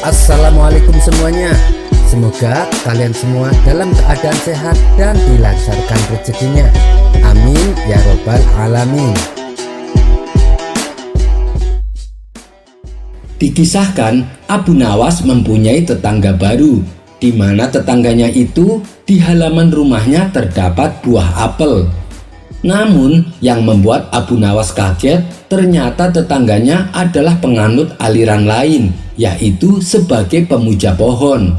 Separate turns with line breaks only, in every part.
Assalamualaikum semuanya. Semoga kalian semua dalam keadaan sehat dan dilancarkan rezekinya. Amin ya robbal alamin.
Dikisahkan Abu Nawas mempunyai tetangga baru, di mana tetangganya itu di halaman rumahnya terdapat buah apel. Namun yang membuat Abu Nawas kaget, ternyata tetangganya adalah penganut aliran lain, yaitu sebagai pemuja pohon.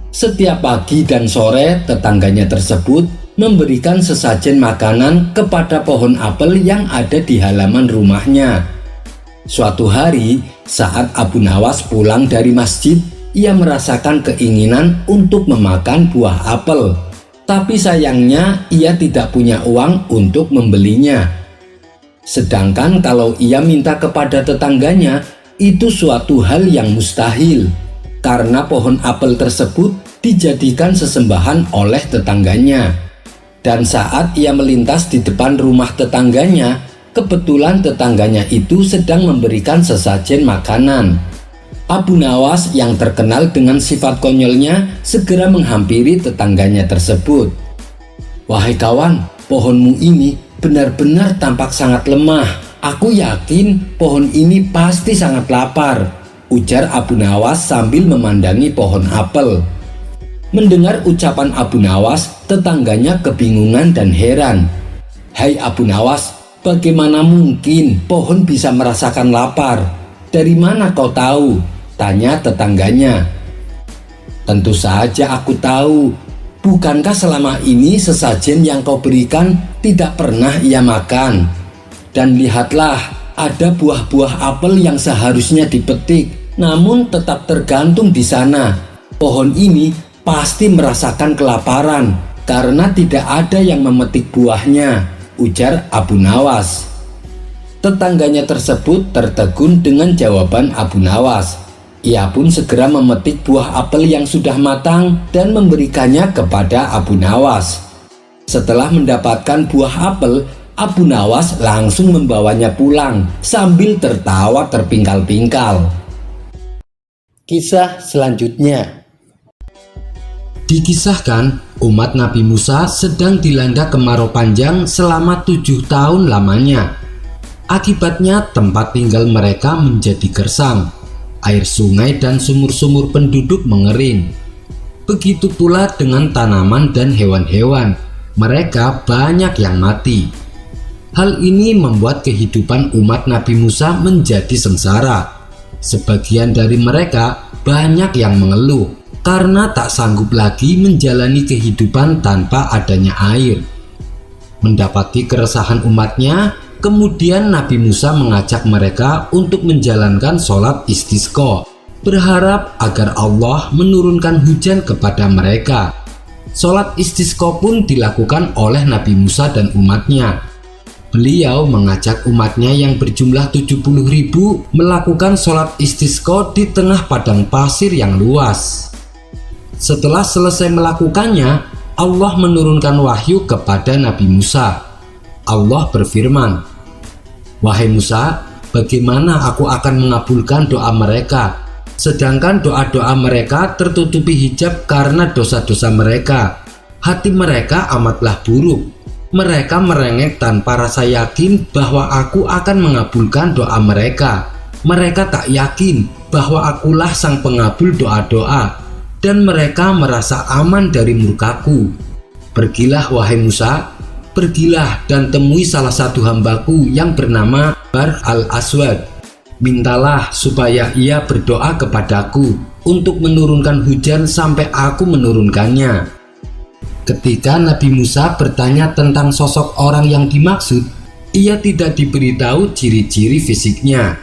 Setiap pagi dan sore tetangganya tersebut memberikan sesajen makanan kepada pohon apel yang ada di halaman rumahnya. Suatu hari saat Abu Nawas pulang dari masjid, ia merasakan keinginan untuk memakan buah apel. Tapi sayangnya ia tidak punya uang untuk membelinya. Sedangkan kalau ia minta kepada tetangganya, itu suatu hal yang mustahil, karena pohon apel tersebut dijadikan sesembahan oleh tetangganya. Dan saat ia melintas di depan rumah tetangganya, kebetulan tetangganya itu sedang memberikan sesajen makanan. Abu Nawas yang terkenal dengan sifat konyolnya segera menghampiri tetangganya tersebut. "Wahai kawan, pohonmu ini benar-benar tampak sangat lemah. Aku yakin pohon ini pasti sangat lapar," ujar Abu Nawas sambil memandangi pohon apel. Mendengar ucapan Abu Nawas, tetangganya kebingungan dan heran. "Hai Abu Nawas, bagaimana mungkin pohon bisa merasakan lapar? Dari mana kau tahu?" tanya tetangganya. "Tentu saja aku tahu. Bukankah selama ini sesajen yang kau berikan tidak pernah ia makan? Dan lihatlah, ada buah-buah apel yang seharusnya dipetik, namun tetap tergantung di sana. Pohon ini pasti merasakan kelaparan karena tidak ada yang memetik buahnya," ujar Abu Nawas. Tetangganya tersebut tertegun dengan jawaban Abu Nawas. Ia pun segera memetik buah apel yang sudah matang dan memberikannya kepada Abu Nawas. Setelah mendapatkan buah apel, Abu Nawas langsung membawanya pulang sambil tertawa terpingkal-pingkal. Kisah selanjutnya. Dikisahkan umat Nabi Musa sedang dilanda kemarau panjang selama 7 tahun lamanya. Akibatnya tempat tinggal mereka menjadi gersang. Air sungai dan sumur-sumur penduduk mengering. Begitu pula dengan tanaman dan hewan-hewan. Mereka banyak yang mati. Hal ini membuat kehidupan umat Nabi Musa menjadi sengsara. Sebagian dari mereka banyak yang mengeluh karena tak sanggup lagi menjalani kehidupan tanpa adanya air. Mendapati keresahan umatnya, kemudian Nabi Musa mengajak mereka untuk menjalankan sholat istisqa, berharap agar Allah menurunkan hujan kepada mereka. Sholat istisqa pun dilakukan oleh Nabi Musa dan umatnya. Beliau mengajak umatnya yang berjumlah 70.000 melakukan sholat istisqa di tengah padang pasir yang luas. Setelah selesai melakukannya, Allah menurunkan wahyu kepada Nabi Musa. Allah berfirman, "Wahai Musa, bagaimana aku akan mengabulkan doa mereka, sedangkan doa-doa mereka tertutupi hijab karena dosa-dosa mereka. Hati mereka amatlah buruk. Mereka merengek tanpa rasa yakin bahwa aku akan mengabulkan doa mereka. Mereka tak yakin bahwa akulah sang pengabul doa-doa, dan mereka merasa aman dari murkaku. Pergilah wahai Musa, pergilah dan temui salah satu hambaku yang bernama Barq al-Aswad. Mintalah supaya ia berdoa kepadaku untuk menurunkan hujan sampai aku menurunkannya." Ketika Nabi Musa bertanya tentang sosok orang yang dimaksud, ia tidak diberitahu ciri-ciri fisiknya.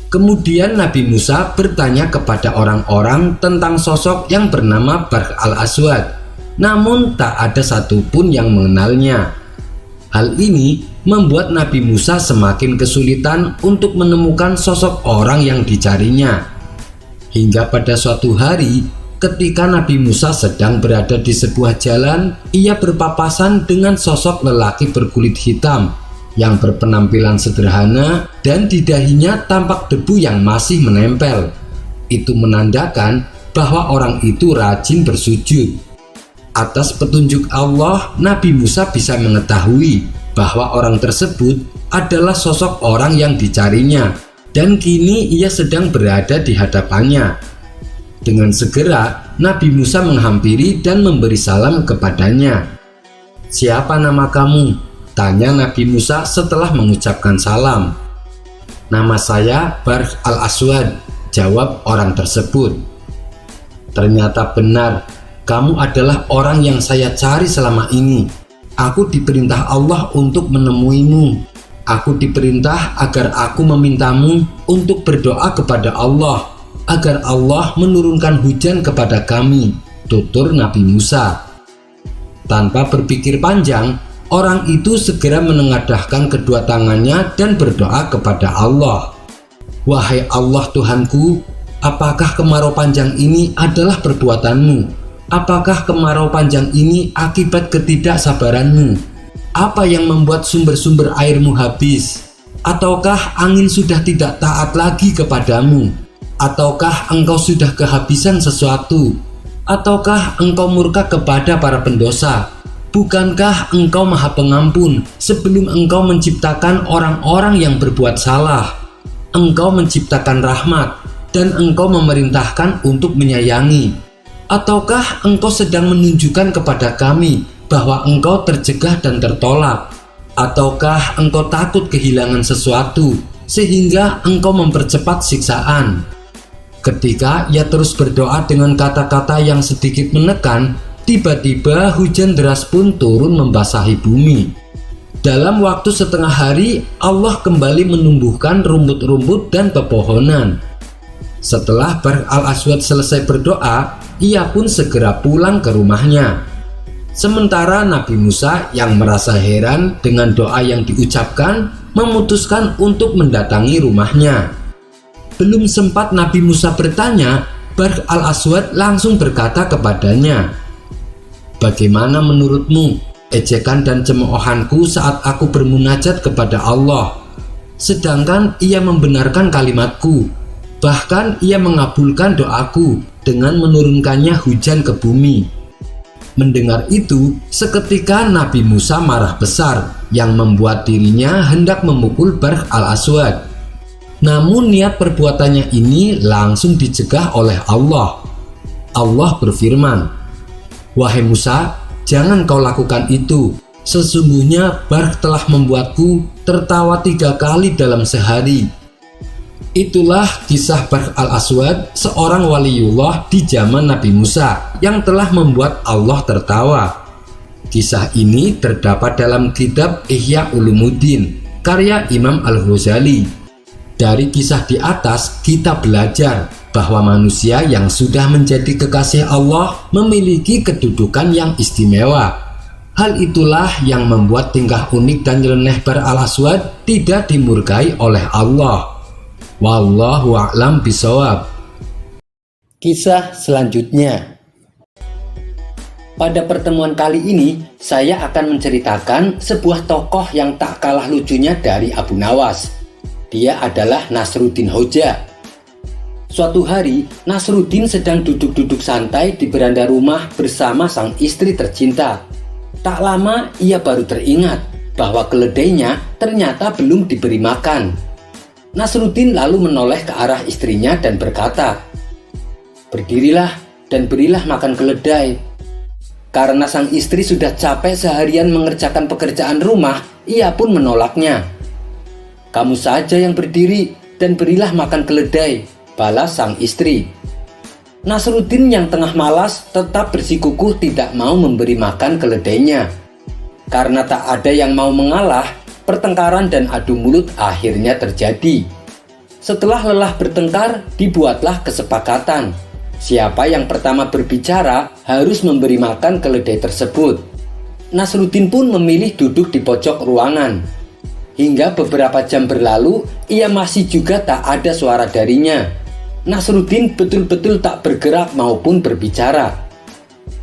Kemudian Nabi Musa bertanya kepada orang-orang tentang sosok yang bernama Barq al-Aswad, namun tak ada satupun yang mengenalnya. Hal ini membuat Nabi Musa semakin kesulitan untuk menemukan sosok orang yang dicarinya. Hingga pada suatu hari, ketika Nabi Musa sedang berada di sebuah jalan, ia berpapasan dengan sosok lelaki berkulit hitam yang berpenampilan sederhana dan di dahinya tampak debu yang masih menempel. Itu menandakan bahwa orang itu rajin bersujud. Atas petunjuk Allah, Nabi Musa bisa mengetahui bahwa orang tersebut adalah sosok orang yang dicarinya, dan kini ia sedang berada di hadapannya. Dengan segera, Nabi Musa menghampiri dan memberi salam kepadanya. "Siapa nama kamu?" tanya Nabi Musa setelah mengucapkan salam. "Nama saya Barh al-Aswad," jawab orang tersebut. "Ternyata benar, kamu adalah orang yang saya cari selama ini. Aku diperintah Allah untuk menemuimu. Aku diperintah agar aku memintamu untuk berdoa kepada Allah, agar Allah menurunkan hujan kepada kami," tutur Nabi Musa. Tanpa berpikir panjang, orang itu segera menengadahkan kedua tangannya dan berdoa kepada Allah. "Wahai Allah Tuhanku, apakah kemarau panjang ini adalah perbuatanmu? Apakah kemarau panjang ini akibat ketidaksabaranmu? Apa yang membuat sumber-sumber airmu habis? Ataukah angin sudah tidak taat lagi kepadamu? Ataukah engkau sudah kehabisan sesuatu? Ataukah engkau murka kepada para pendosa? Bukankah engkau maha pengampun sebelum engkau menciptakan orang-orang yang berbuat salah? Engkau menciptakan rahmat dan engkau memerintahkan untuk menyayangi. Ataukah engkau sedang menunjukkan kepada kami bahwa engkau tercegah dan tertolak? Ataukah engkau takut kehilangan sesuatu sehingga engkau mempercepat siksaan?" Ketika ia terus berdoa dengan kata-kata yang sedikit menekan, tiba-tiba hujan deras pun turun membasahi bumi. Dalam waktu setengah hari, Allah kembali menumbuhkan rumput-rumput dan pepohonan. Setelah Barh al-Aswad selesai berdoa, ia pun segera pulang ke rumahnya. Sementara Nabi Musa yang merasa heran dengan doa yang diucapkan, memutuskan untuk mendatangi rumahnya. Belum sempat Nabi Musa bertanya, Barh al-Aswad langsung berkata kepadanya, "Bagaimana menurutmu ejekan dan cemoohanku saat aku bermunajat kepada Allah? Sedangkan ia membenarkan kalimatku, bahkan ia mengabulkan doaku dengan menurunkannya hujan ke bumi." Mendengar itu, seketika Nabi Musa marah besar yang membuat dirinya hendak memukul Barh al-Aswad. Namun niat perbuatannya ini langsung dicegah oleh Allah. Allah berfirman, "Wahai Musa, jangan kau lakukan itu. Sesungguhnya Barh telah membuatku tertawa 3 kali dalam sehari." Itulah kisah Barh al-Aswad, seorang waliullah di zaman Nabi Musa yang telah membuat Allah tertawa. Kisah ini terdapat dalam kitab Ihya Ulumuddin karya Imam Al-Ghazali. Dari kisah di atas kita belajar bahwa manusia yang sudah menjadi kekasih Allah memiliki kedudukan yang istimewa. Hal itulah yang membuat tingkah unik dan nyeleneh Barh al-Aswad tidak dimurkai oleh Allah. Wallahu a'lam bishawab.
Kisah selanjutnya. Pada pertemuan kali ini, saya akan menceritakan sebuah tokoh yang tak kalah lucunya dari Abu Nawas. Dia adalah Nasruddin Hoja. Suatu hari, Nasruddin sedang duduk-duduk santai di beranda rumah bersama sang istri tercinta. Tak lama, ia baru teringat bahwa keledainya ternyata belum diberi makan. Nasruddin lalu menoleh ke arah istrinya dan berkata, "Berdirilah dan berilah makan keledai." Karena sang istri sudah capek seharian mengerjakan pekerjaan rumah, ia pun menolaknya. "Kamu saja yang berdiri dan berilah makan keledai," balas sang istri. Nasruddin yang tengah malas tetap bersikukuh tidak mau memberi makan keledainya. Karena tak ada yang mau mengalah, pertengkaran dan adu mulut akhirnya terjadi. Setelah lelah bertengkar, dibuatlah kesepakatan. Siapa yang pertama berbicara harus memberi makan keledai tersebut. Nasruddin pun memilih duduk di pojok ruangan. Hingga beberapa jam berlalu, ia masih juga tak ada suara darinya. Nasruddin betul-betul tak bergerak maupun berbicara.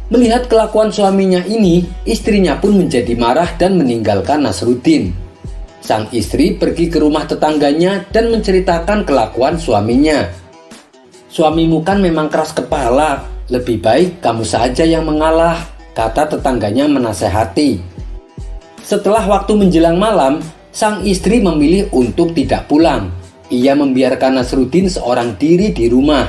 Melihat kelakuan suaminya ini, istrinya pun menjadi marah dan meninggalkan Nasruddin. Sang istri pergi ke rumah tetangganya dan menceritakan kelakuan suaminya. Suamimu kan memang keras kepala, lebih baik kamu saja yang mengalah, kata tetangganya menasehati. Setelah waktu menjelang malam, sang istri memilih untuk tidak pulang. Ia membiarkan Nasruddin seorang diri di rumah.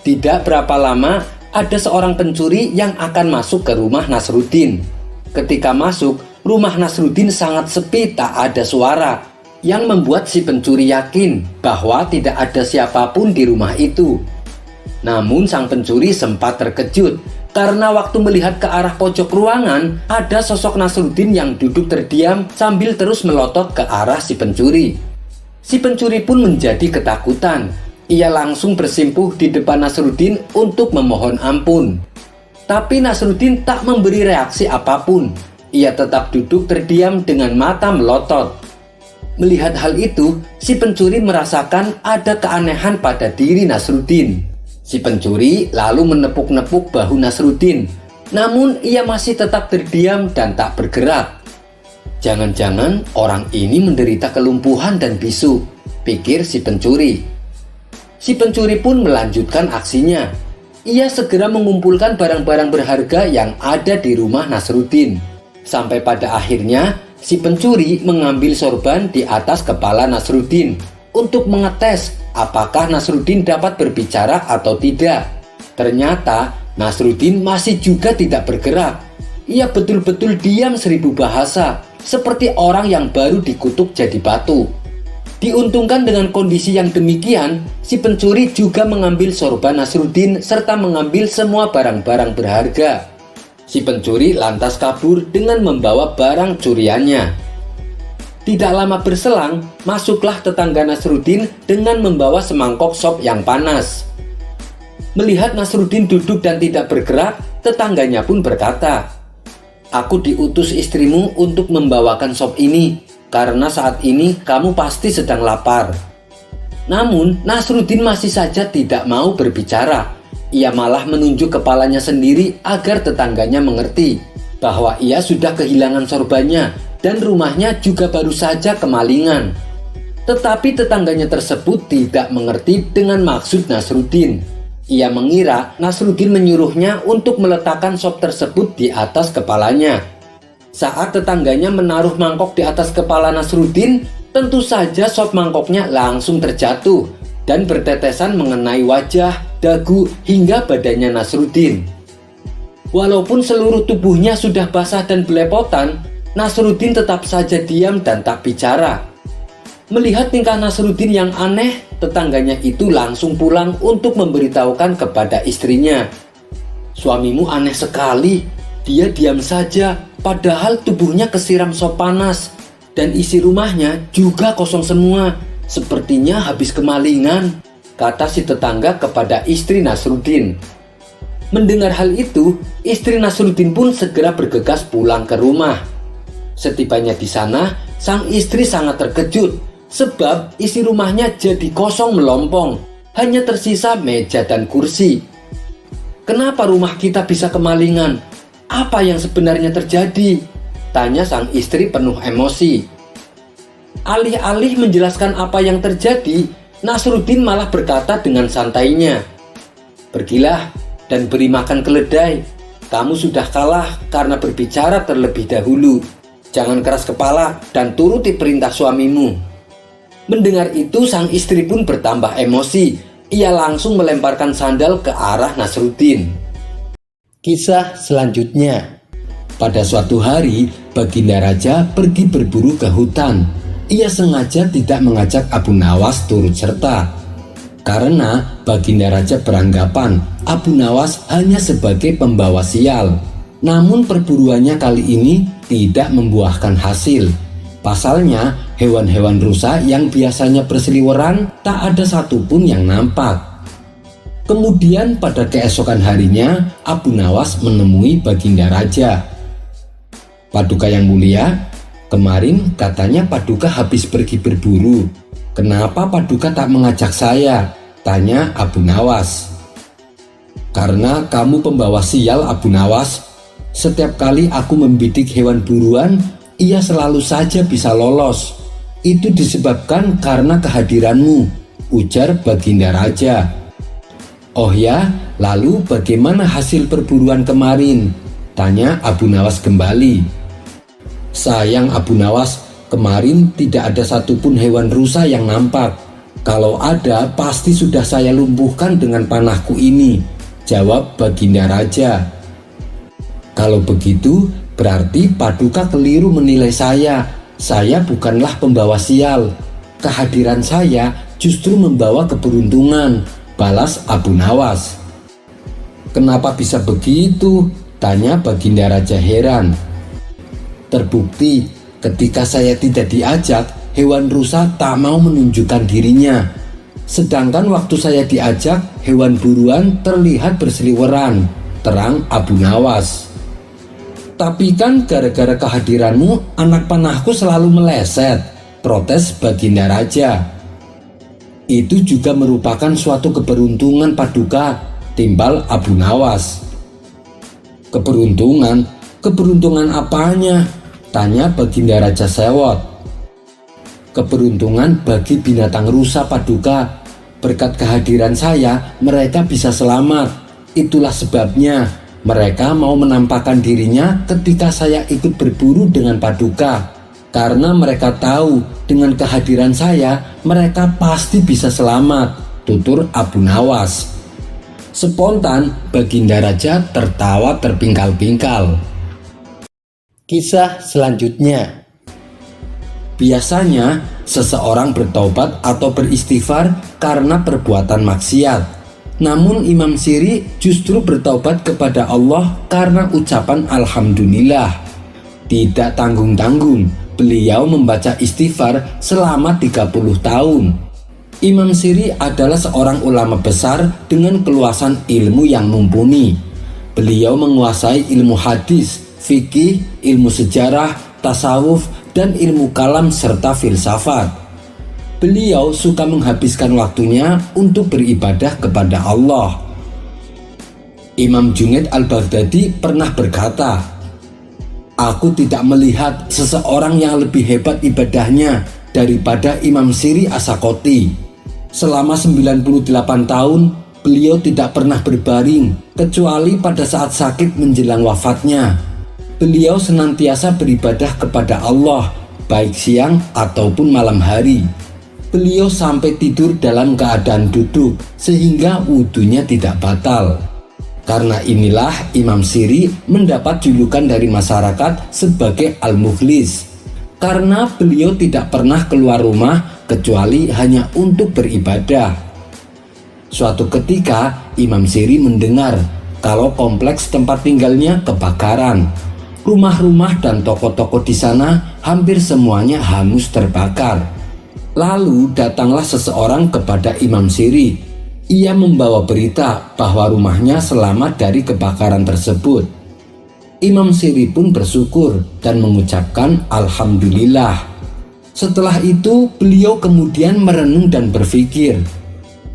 Tidak berapa lama, ada seorang pencuri yang akan masuk ke rumah Nasruddin. Ketika masuk, rumah Nasruddin sangat sepi, tak ada suara, yang membuat si pencuri yakin bahwa tidak ada siapapun di rumah itu. Namun sang pencuri sempat terkejut karena waktu melihat ke arah pojok ruangan, ada sosok Nasruddin yang duduk terdiam sambil terus melotot ke arah si pencuri. Si pencuri pun menjadi ketakutan. Ia langsung bersimpuh di depan Nasruddin untuk memohon ampun. Tapi Nasruddin tak memberi reaksi apapun. Ia tetap duduk terdiam dengan mata melotot. Melihat hal itu, si pencuri merasakan ada keanehan pada diri Nasruddin. Si pencuri lalu menepuk-nepuk bahu Nasruddin. Namun ia masih tetap terdiam dan tak bergerak. Jangan-jangan orang ini menderita kelumpuhan dan bisu, pikir si pencuri. Si pencuri pun melanjutkan aksinya. Ia segera mengumpulkan barang-barang berharga yang ada di rumah Nasruddin. Sampai pada akhirnya, si pencuri mengambil sorban di atas kepala Nasruddin untuk mengetes apakah Nasruddin dapat berbicara atau tidak. Ternyata Nasruddin masih juga tidak bergerak. Ia betul-betul diam 1000 bahasa, seperti orang yang baru dikutuk jadi batu. Diuntungkan dengan kondisi yang demikian, si pencuri juga mengambil sorban Nasruddin serta mengambil semua barang-barang berharga. Si pencuri lantas kabur dengan membawa barang curiannya. Tidak lama berselang, masuklah tetangga Nasruddin dengan membawa semangkok sop yang panas. Melihat Nasruddin duduk dan tidak bergerak, tetangganya pun berkata, "Aku diutus istrimu untuk membawakan sop ini, karena saat ini kamu pasti sedang lapar." Namun, Nasruddin masih saja tidak mau berbicara. Ia malah menunjuk kepalanya sendiri agar tetangganya mengerti bahwa ia sudah kehilangan sorbannya dan rumahnya juga baru saja kemalingan. Tetapi tetangganya tersebut tidak mengerti dengan maksud Nasruddin. Ia mengira Nasruddin menyuruhnya untuk meletakkan sop tersebut di atas kepalanya. Saat tetangganya menaruh mangkok di atas kepala Nasruddin, tentu saja sop mangkoknya langsung terjatuh dan bertetesan mengenai wajah, dagu, hingga badannya Nasruddin. Walaupun seluruh tubuhnya sudah basah dan belepotan, Nasruddin tetap saja diam dan tak bicara. Melihat tingkah Nasruddin yang aneh, tetangganya itu langsung pulang untuk memberitahukan kepada istrinya. "Suamimu aneh sekali, dia diam saja, padahal tubuhnya kesiram sop panas, dan isi rumahnya juga kosong semua. Sepertinya habis kemalingan," kata si tetangga kepada istri Nasruddin. Mendengar hal itu, istri Nasruddin pun segera bergegas pulang ke rumah. Setibanya di sana, sang istri sangat terkejut sebab isi rumahnya jadi kosong melompong, hanya tersisa meja dan kursi. "Kenapa rumah kita bisa kemalingan? Apa yang sebenarnya terjadi?" tanya sang istri penuh emosi. Alih-alih menjelaskan apa yang terjadi, Nasruddin malah berkata dengan santainya, "Pergilah dan beri makan keledai. Kamu sudah kalah karena berbicara terlebih dahulu. Jangan keras kepala dan turuti perintah suamimu." Mendengar itu, sang istri pun bertambah emosi. Ia langsung melemparkan sandal ke arah Nasruddin. Kisah selanjutnya. Pada suatu hari, Baginda Raja pergi berburu ke hutan. Ia sengaja tidak mengajak Abu Nawas turut serta, karena Baginda Raja beranggapan Abu Nawas hanya sebagai pembawa sial. Namun perburuannya kali ini tidak membuahkan hasil. Pasalnya, hewan-hewan rusa yang biasanya berseliweran tak ada satupun yang nampak. Kemudian pada keesokan harinya, Abu Nawas menemui Baginda Raja. "Paduka yang mulia, kemarin katanya Paduka habis pergi berburu. Kenapa Paduka tak mengajak saya?" tanya Abu Nawas. "Karena kamu pembawa sial, Abu Nawas. Setiap kali aku membidik hewan buruan, ia selalu saja bisa lolos. Itu disebabkan karena kehadiranmu," ujar Baginda Raja. "Oh ya, lalu bagaimana hasil perburuan kemarin?" tanya Abu Nawas kembali. "Sayang Abu Nawas, kemarin tidak ada satupun hewan rusa yang nampak. Kalau ada, pasti sudah saya lumpuhkan dengan panahku ini," jawab Baginda Raja. "Kalau begitu, berarti Paduka keliru menilai saya. Saya bukanlah pembawa sial. Kehadiran saya justru membawa keberuntungan," balas Abu Nawas. "Kenapa bisa begitu?" tanya Baginda Raja heran. "Terbukti, ketika saya tidak diajak, hewan rusa tak mau menunjukkan dirinya. Sedangkan waktu saya diajak, hewan buruan terlihat berseliweran," terang Abu Nawas. "Tapi kan gara-gara kehadiranmu, anak panahku selalu meleset," protes Baginda Raja. "Itu juga merupakan suatu keberuntungan Paduka," timbal Abu Nawas. "Keberuntungan? Keberuntungan apanya?" tanya Baginda Raja sewot. "Keberuntungan bagi binatang rusa Paduka. Berkat kehadiran saya, mereka bisa selamat. Itulah sebabnya mereka mau menampakkan dirinya ketika saya ikut berburu dengan Paduka. Karena mereka tahu dengan kehadiran saya, mereka pasti bisa selamat," tutur Abu Nawas. Spontan, Baginda Raja tertawa terpingkal-pingkal. Kisah selanjutnya. Biasanya, seseorang bertobat atau beristighfar karena perbuatan maksiat. Namun Imam Siri justru bertobat kepada Allah karena ucapan Alhamdulillah. Tidak tanggung-tanggung, beliau membaca istighfar selama 30 tahun. Imam Siri adalah seorang ulama besar dengan keluasan ilmu yang mumpuni. Beliau menguasai ilmu hadis, fikih, ilmu sejarah, tasawuf, dan ilmu kalam serta filsafat. Beliau suka menghabiskan waktunya untuk beribadah kepada Allah. Imam Junaid al-Baghdadi pernah berkata, "Aku tidak melihat seseorang yang lebih hebat ibadahnya daripada Imam Siri As-Sakoti. Selama 98 tahun, beliau tidak pernah berbaring, kecuali pada saat sakit menjelang wafatnya. Beliau senantiasa beribadah kepada Allah, baik siang ataupun malam hari. Beliau sampai tidur dalam keadaan duduk, sehingga wudunya tidak batal. Karena inilah Imam Siri mendapat julukan dari masyarakat sebagai Al-Mukhlis, karena beliau tidak pernah keluar rumah kecuali hanya untuk beribadah." Suatu ketika, Imam Siri mendengar kalau kompleks tempat tinggalnya kebakaran. Rumah-rumah dan toko-toko di sana hampir semuanya hangus terbakar. Lalu datanglah seseorang kepada Imam Siri. Ia membawa berita bahwa rumahnya selamat dari kebakaran tersebut. Imam Siri pun bersyukur dan mengucapkan Alhamdulillah. Setelah itu, beliau kemudian merenung dan berpikir,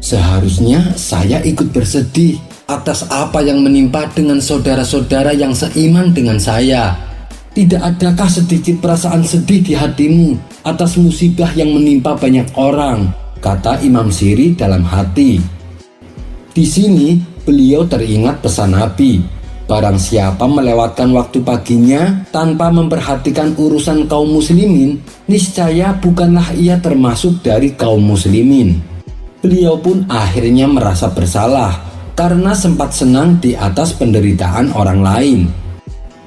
"Seharusnya saya ikut bersedih atas apa yang menimpa dengan saudara-saudara yang seiman dengan saya. Tidak adakah sedikit perasaan sedih di hatimu atas musibah yang menimpa banyak orang?" kata Imam Siri dalam hati. Di sini, beliau teringat pesan Nabi, "Barang siapa melewatkan waktu paginya tanpa memperhatikan urusan kaum muslimin, niscaya bukanlah ia termasuk dari kaum muslimin." Beliau pun akhirnya merasa bersalah karena sempat senang di atas penderitaan orang lain.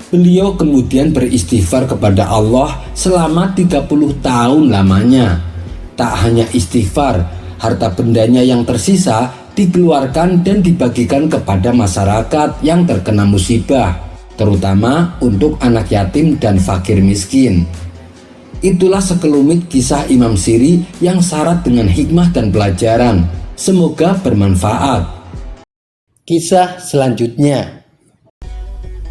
Beliau kemudian beristighfar kepada Allah selama 30 tahun lamanya. Tak hanya istighfar, harta bendanya yang tersisa dikeluarkan dan dibagikan kepada masyarakat yang terkena musibah, terutama untuk anak yatim dan fakir miskin. Itulah sekelumit kisah Imam Siri yang syarat dengan hikmah dan pelajaran. Semoga bermanfaat. Kisah selanjutnya.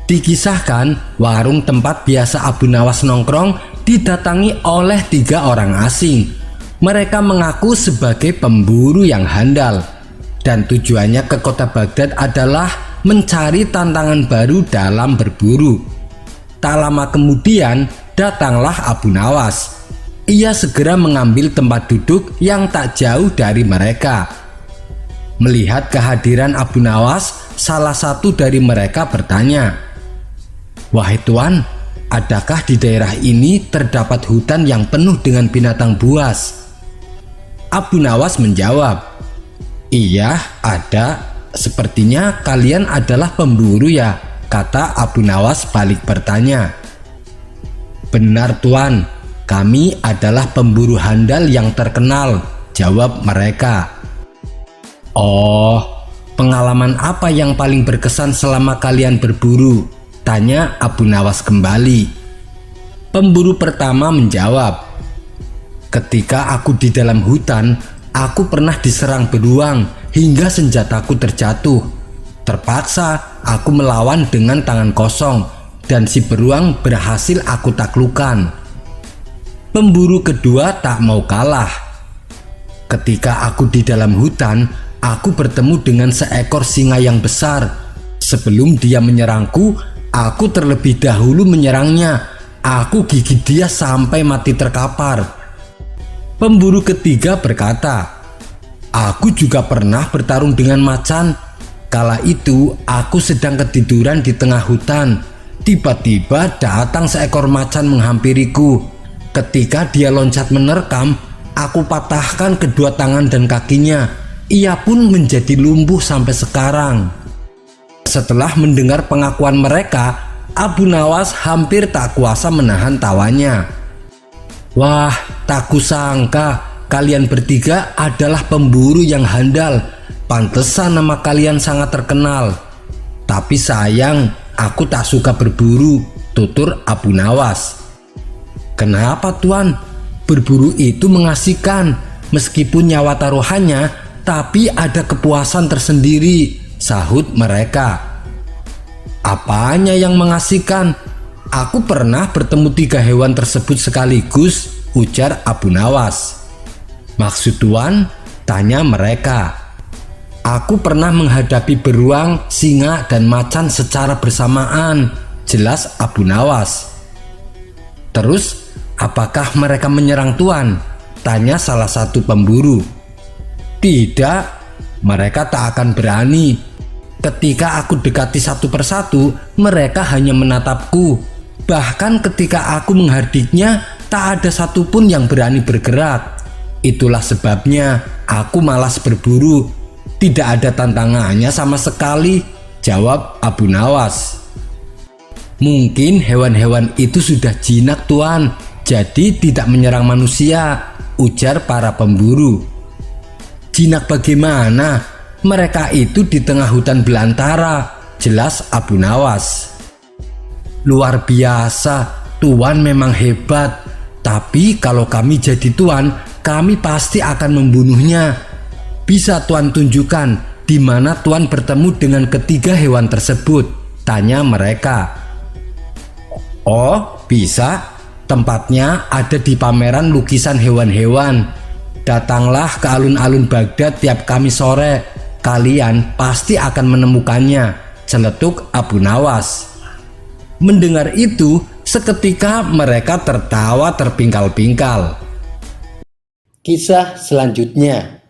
Dikisahkan, warung tempat biasa Abu Nawas nongkrong didatangi oleh 3 orang asing. Mereka mengaku sebagai pemburu yang handal, dan tujuannya ke kota Baghdad adalah mencari tantangan baru dalam berburu. Tak lama kemudian, datanglah Abu Nawas. Ia segera mengambil tempat duduk yang tak jauh dari mereka.
Melihat kehadiran Abu Nawas, salah satu dari mereka bertanya, "Wahai Tuan, adakah di daerah ini terdapat hutan yang penuh dengan binatang buas?" Abu Nawas menjawab, "Iya, ada. Sepertinya kalian adalah pemburu ya?" kata Abu Nawas balik bertanya. "Benar Tuan, kami adalah pemburu handal yang terkenal," jawab mereka. "Oh, pengalaman apa yang paling berkesan selama kalian berburu?" tanya Abu Nawas kembali. Pemburu pertama menjawab, "Ketika aku di dalam hutan, aku pernah diserang beruang hingga senjataku terjatuh. Terpaksa aku melawan dengan tangan kosong dan si beruang berhasil aku taklukkan." Pemburu kedua tak mau kalah. "Ketika aku di dalam hutan, aku bertemu dengan seekor singa yang besar. Sebelum dia menyerangku, aku terlebih dahulu menyerangnya. Aku gigit dia sampai mati terkapar." Pemburu ketiga berkata, "Aku juga pernah bertarung dengan macan. Kala itu aku sedang ketiduran di tengah hutan. Tiba-tiba datang seekor macan menghampiriku. Ketika dia loncat menerkam, aku patahkan kedua tangan dan kakinya. Ia pun menjadi lumpuh sampai sekarang." Setelah mendengar pengakuan mereka, Abu Nawas hampir tak kuasa menahan tawanya. "Wah, tak kusangka kalian bertiga adalah pemburu yang handal. Pantesan nama kalian sangat terkenal. Tapi sayang, aku tak suka berburu," tutur Abu Nawas. "Kenapa Tuan? Berburu itu mengasihkan. Meskipun nyawa taruhannya, tapi ada kepuasan tersendiri," sahut mereka. "Apanya yang mengasihkan? Aku pernah bertemu 3 hewan tersebut sekaligus," ujar Abu Nawas. "Maksud Tuan?" tanya mereka. "Aku pernah menghadapi beruang, singa, dan macan secara bersamaan," jelas Abu Nawas. "Terus, apakah mereka menyerang Tuan?" tanya salah satu pemburu. "Tidak, mereka tak akan berani. Ketika aku dekati satu persatu, mereka hanya menatapku. Bahkan ketika aku menghardiknya, tak ada satupun yang berani bergerak. Itulah sebabnya aku malas berburu. Tidak ada tantangannya sama sekali," jawab Abu Nawas. "Mungkin hewan-hewan itu sudah jinak Tuan, jadi tidak menyerang manusia," ujar para pemburu. "Jinak bagaimana? Mereka itu di tengah hutan belantara," jelas Abu Nawas. "Luar biasa, Tuan memang hebat. Tapi kalau kami jadi Tuan, kami pasti akan membunuhnya. Bisa Tuan tunjukkan di mana Tuan bertemu dengan ketiga hewan tersebut?" tanya mereka. "Oh, bisa. Tempatnya ada di pameran lukisan hewan-hewan. Datanglah ke alun-alun Baghdad tiap Kamis sore. Kalian pasti akan menemukannya," celetuk Abu Nawas. Mendengar itu, seketika mereka tertawa terpingkal-pingkal.
Kisah selanjutnya.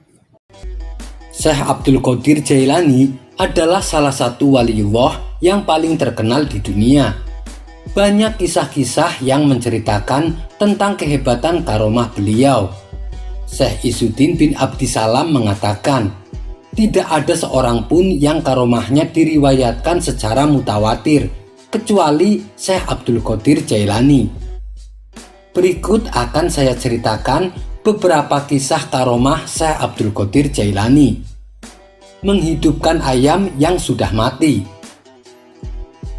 Syekh Abdul Qadir Jailani adalah salah satu waliullah yang paling terkenal di dunia. Banyak kisah-kisah yang menceritakan tentang kehebatan karomah beliau. Syekh Izzuddin bin Abdissalam mengatakan, tidak ada seorang pun yang karomahnya diriwayatkan secara mutawatir, kecuali Syekh Abdul Qadir Jailani. Berikut akan saya ceritakan beberapa kisah karomah Syekh Abdul Qadir Jailani. Menghidupkan ayam yang sudah mati.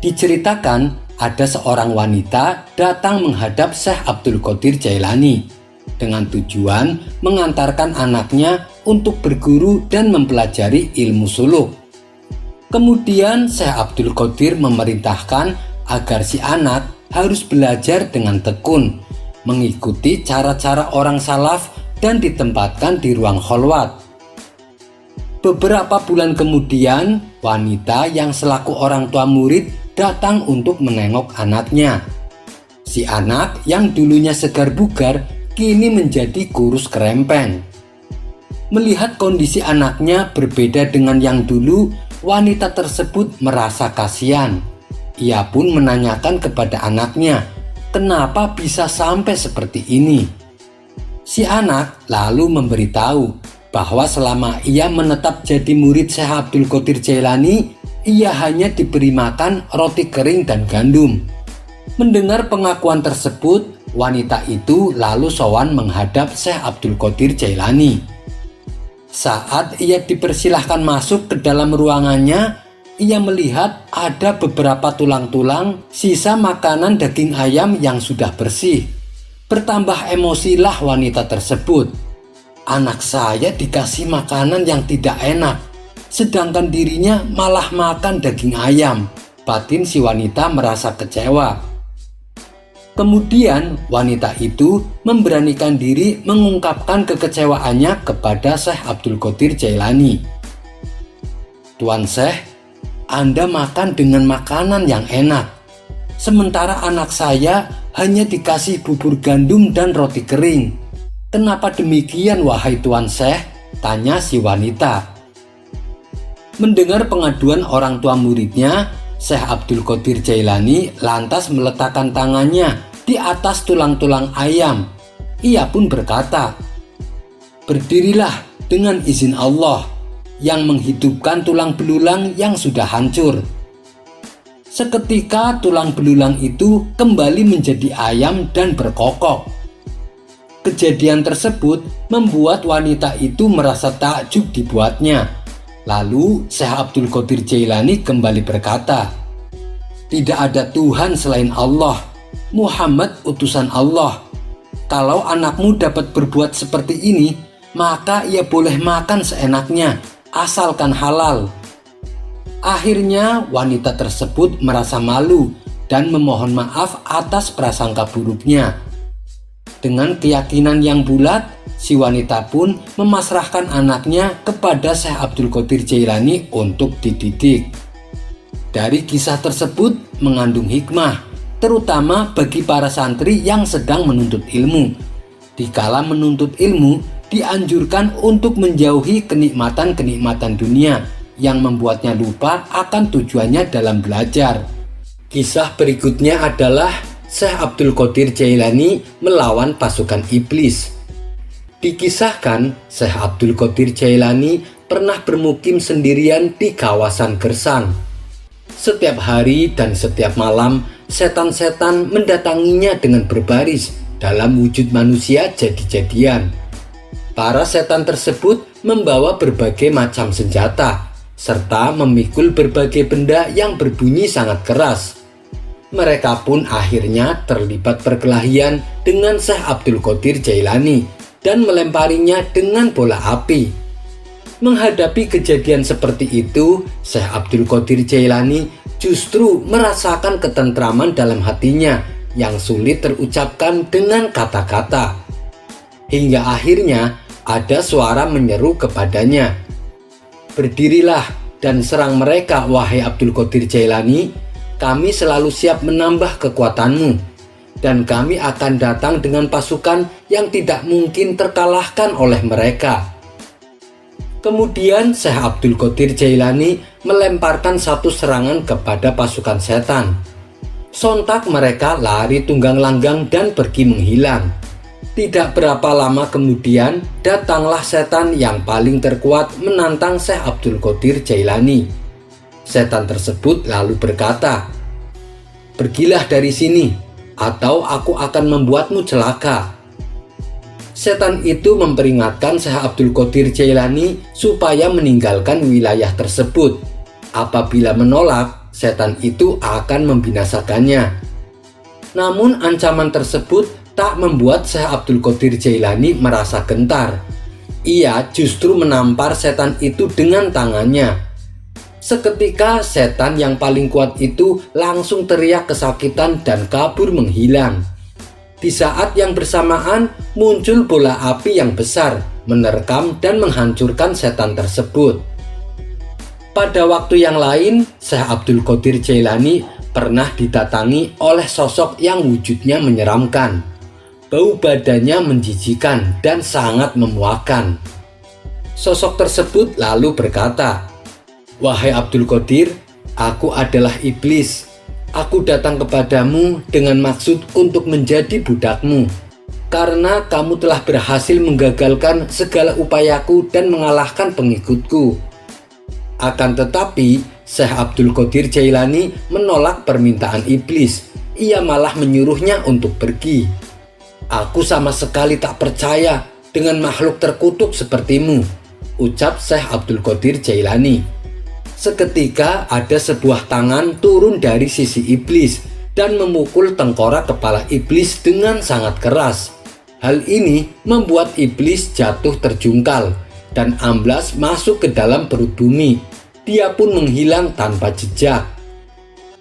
Diceritakan ada seorang wanita datang menghadap Syekh Abdul Qadir Jailani dengan tujuan mengantarkan anaknya untuk berguru dan mempelajari ilmu suluk. Kemudian Syekh Abdul Qadir memerintahkan agar si anak harus belajar dengan tekun, mengikuti cara-cara orang salaf dan ditempatkan di ruang kholwat. Beberapa bulan kemudian, wanita yang selaku orang tua murid datang untuk menengok anaknya. Si anak yang dulunya segar bugar kini menjadi kurus kerempeng. Melihat kondisi anaknya berbeda dengan yang dulu, wanita tersebut merasa kasihan. Ia pun menanyakan kepada anaknya, kenapa bisa sampai seperti ini? Si anak lalu memberitahu bahwa selama ia menetap jadi murid Syekh Abdul Qadir Jailani, ia hanya diberi makan roti kering dan gandum. Mendengar pengakuan tersebut, wanita itu lalu sowan menghadap Syekh Abdul Qadir Jailani. Saat ia dipersilahkan masuk ke dalam ruangannya, ia melihat ada beberapa tulang-tulang sisa makanan daging ayam yang sudah bersih. Bertambah emosilah wanita tersebut. Anak saya dikasih makanan yang tidak enak, sedangkan dirinya malah makan daging ayam. Batin si wanita merasa kecewa. Kemudian wanita itu memberanikan diri mengungkapkan kekecewaannya kepada Syekh Abdul Qadir Jailani. Tuan Syekh, Anda makan dengan makanan yang enak, sementara anak saya hanya dikasih bubur gandum dan roti kering. Kenapa demikian wahai Tuan Syekh? Tanya si wanita. Mendengar pengaduan orang tua muridnya, Syekh Abdul Qadir Jailani lantas meletakkan tangannya di atas tulang-tulang ayam. Ia pun berkata, "Berdirilah dengan izin Allah yang menghidupkan tulang belulang yang sudah hancur." Seketika tulang belulang itu kembali menjadi ayam dan berkokok. Kejadian tersebut membuat wanita itu merasa takjub dibuatnya. Lalu Syekh Abdul Qadir Jailani kembali berkata, "Tidak ada Tuhan selain Allah, Muhammad utusan Allah. Kalau anakmu dapat berbuat seperti ini, maka ia boleh makan seenaknya, asalkan halal." Akhirnya wanita tersebut merasa malu dan memohon maaf atas prasangka buruknya. Dengan keyakinan yang bulat, si wanita pun memasrahkan anaknya kepada Syekh Abdul Qadir Jailani untuk dididik. Dari kisah tersebut mengandung hikmah, terutama bagi para santri yang sedang menuntut ilmu. Dikala menuntut ilmu, dianjurkan untuk menjauhi kenikmatan-kenikmatan dunia yang membuatnya lupa akan tujuannya dalam belajar. Kisah berikutnya adalah Syekh Abdul Qadir Jailani melawan pasukan iblis. Dikisahkan Syekh Abdul Qadir Jailani pernah bermukim sendirian di kawasan Gersang. Setiap hari dan setiap malam, setan-setan mendatanginya dengan berbaris dalam wujud manusia jadi-jadian. Para setan tersebut membawa berbagai macam senjata, serta memikul berbagai benda yang berbunyi sangat keras. Mereka pun akhirnya terlibat perkelahian dengan Syekh Abdul Qadir Jailani dan melemparinya dengan bola api. Menghadapi kejadian seperti itu, Syekh Abdul Qadir Jailani justru merasakan ketentraman dalam hatinya yang sulit terucapkan dengan kata-kata. Hingga akhirnya ada suara menyeru kepadanya, "Berdirilah dan serang mereka wahai Abdul Qadir Jailani. Kami selalu siap menambah kekuatanmu, dan kami akan datang dengan pasukan yang tidak mungkin terkalahkan oleh mereka." Kemudian Syekh Abdul Qadir Jailani melemparkan satu serangan kepada pasukan setan. Sontak mereka lari tunggang langgang dan pergi menghilang. Tidak berapa lama kemudian datanglah setan yang paling terkuat menantang Syekh Abdul Qadir Jailani. Setan tersebut lalu berkata, "Pergilah dari sini, atau aku akan membuatmu celaka." Setan itu memperingatkan Syekh Abdul Qadir Jailani supaya meninggalkan wilayah tersebut. Apabila menolak, setan itu akan membinasakannya. Namun ancaman tersebut tak membuat Syekh Abdul Qadir Jailani merasa gentar. Ia justru menampar setan itu dengan tangannya. Seketika setan yang paling kuat itu langsung teriak kesakitan dan kabur menghilang. Di saat yang bersamaan muncul bola api yang besar menerkam dan menghancurkan setan tersebut. Pada waktu yang lain, Syekh Abdul Qadir Jailani pernah didatangi oleh sosok yang wujudnya menyeramkan. Bau badannya menjijikan dan sangat memuakkan. Sosok tersebut lalu berkata, "Wahai Abdul Qadir, aku adalah iblis. Aku datang kepadamu dengan maksud untuk menjadi budakmu, karena kamu telah berhasil menggagalkan segala upayaku dan mengalahkan pengikutku." Akan tetapi, Syekh Abdul Qadir Jailani menolak permintaan iblis. Ia malah menyuruhnya untuk pergi. "Aku sama sekali tak percaya dengan makhluk terkutuk sepertimu," ucap Syekh Abdul Qadir Jailani. Seketika ada sebuah tangan turun dari sisi iblis dan memukul tengkorak kepala iblis dengan sangat keras. Hal ini membuat iblis jatuh terjungkal dan amblas masuk ke dalam perut bumi. Dia pun menghilang tanpa jejak.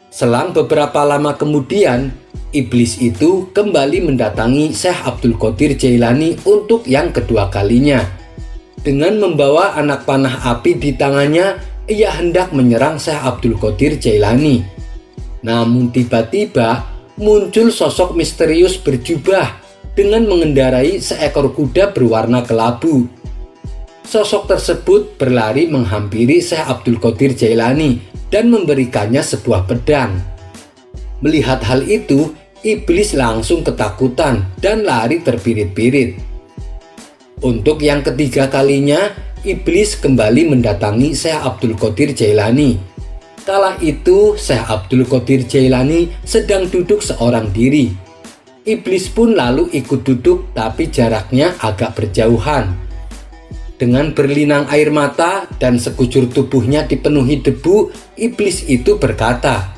Selang beberapa lama kemudian, iblis itu kembali mendatangi Syekh Abdul Qadir Jailani untuk yang kedua kalinya. Dengan membawa anak panah api di tangannya, ia hendak menyerang Syekh Abdul Qadir Jailani. Namun tiba-tiba muncul sosok misterius berjubah dengan mengendarai seekor kuda berwarna kelabu. Sosok tersebut berlari menghampiri Syekh Abdul Qadir Jailani dan memberikannya sebuah pedang. Melihat hal itu, iblis langsung ketakutan dan lari terpirit-pirit. Untuk yang ketiga kalinya, iblis kembali mendatangi Syekh Abdul Qadir Jailani. Kala itu Syekh Abdul Qadir Jailani sedang duduk seorang diri. Iblis pun lalu ikut duduk, tapi jaraknya agak berjauhan. Dengan berlinang air mata dan sekujur tubuhnya dipenuhi debu, iblis itu berkata,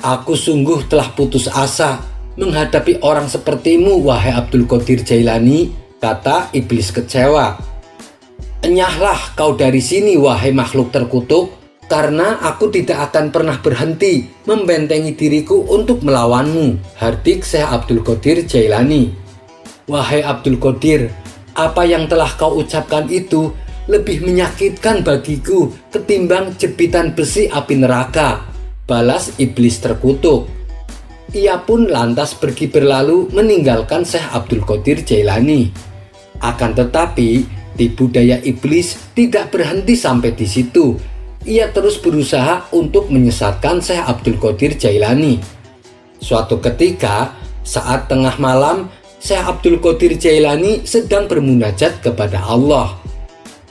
"Aku sungguh telah putus asa menghadapi orang sepertimu, wahai Abdul Qadir Jailani," kata iblis kecewa. "Enyahlah kau dari sini, wahai makhluk terkutuk, karena aku tidak akan pernah berhenti membentengi diriku untuk melawanmu," hardik Syekh Abdul Qadir Jailani. "Wahai Abdul Qadir, apa yang telah kau ucapkan itu lebih menyakitkan bagiku ketimbang jepitan besi api neraka," balas iblis terkutuk. Ia pun lantas pergi berlalu meninggalkan Syekh Abdul Qadir Jailani. Akan tetapi, tipu daya iblis tidak berhenti sampai di situ. Ia terus berusaha untuk menyesatkan Syekh Abdul Qadir Jailani. Suatu ketika, saat tengah malam, Syekh Abdul Qadir Jailani sedang bermunajat kepada Allah.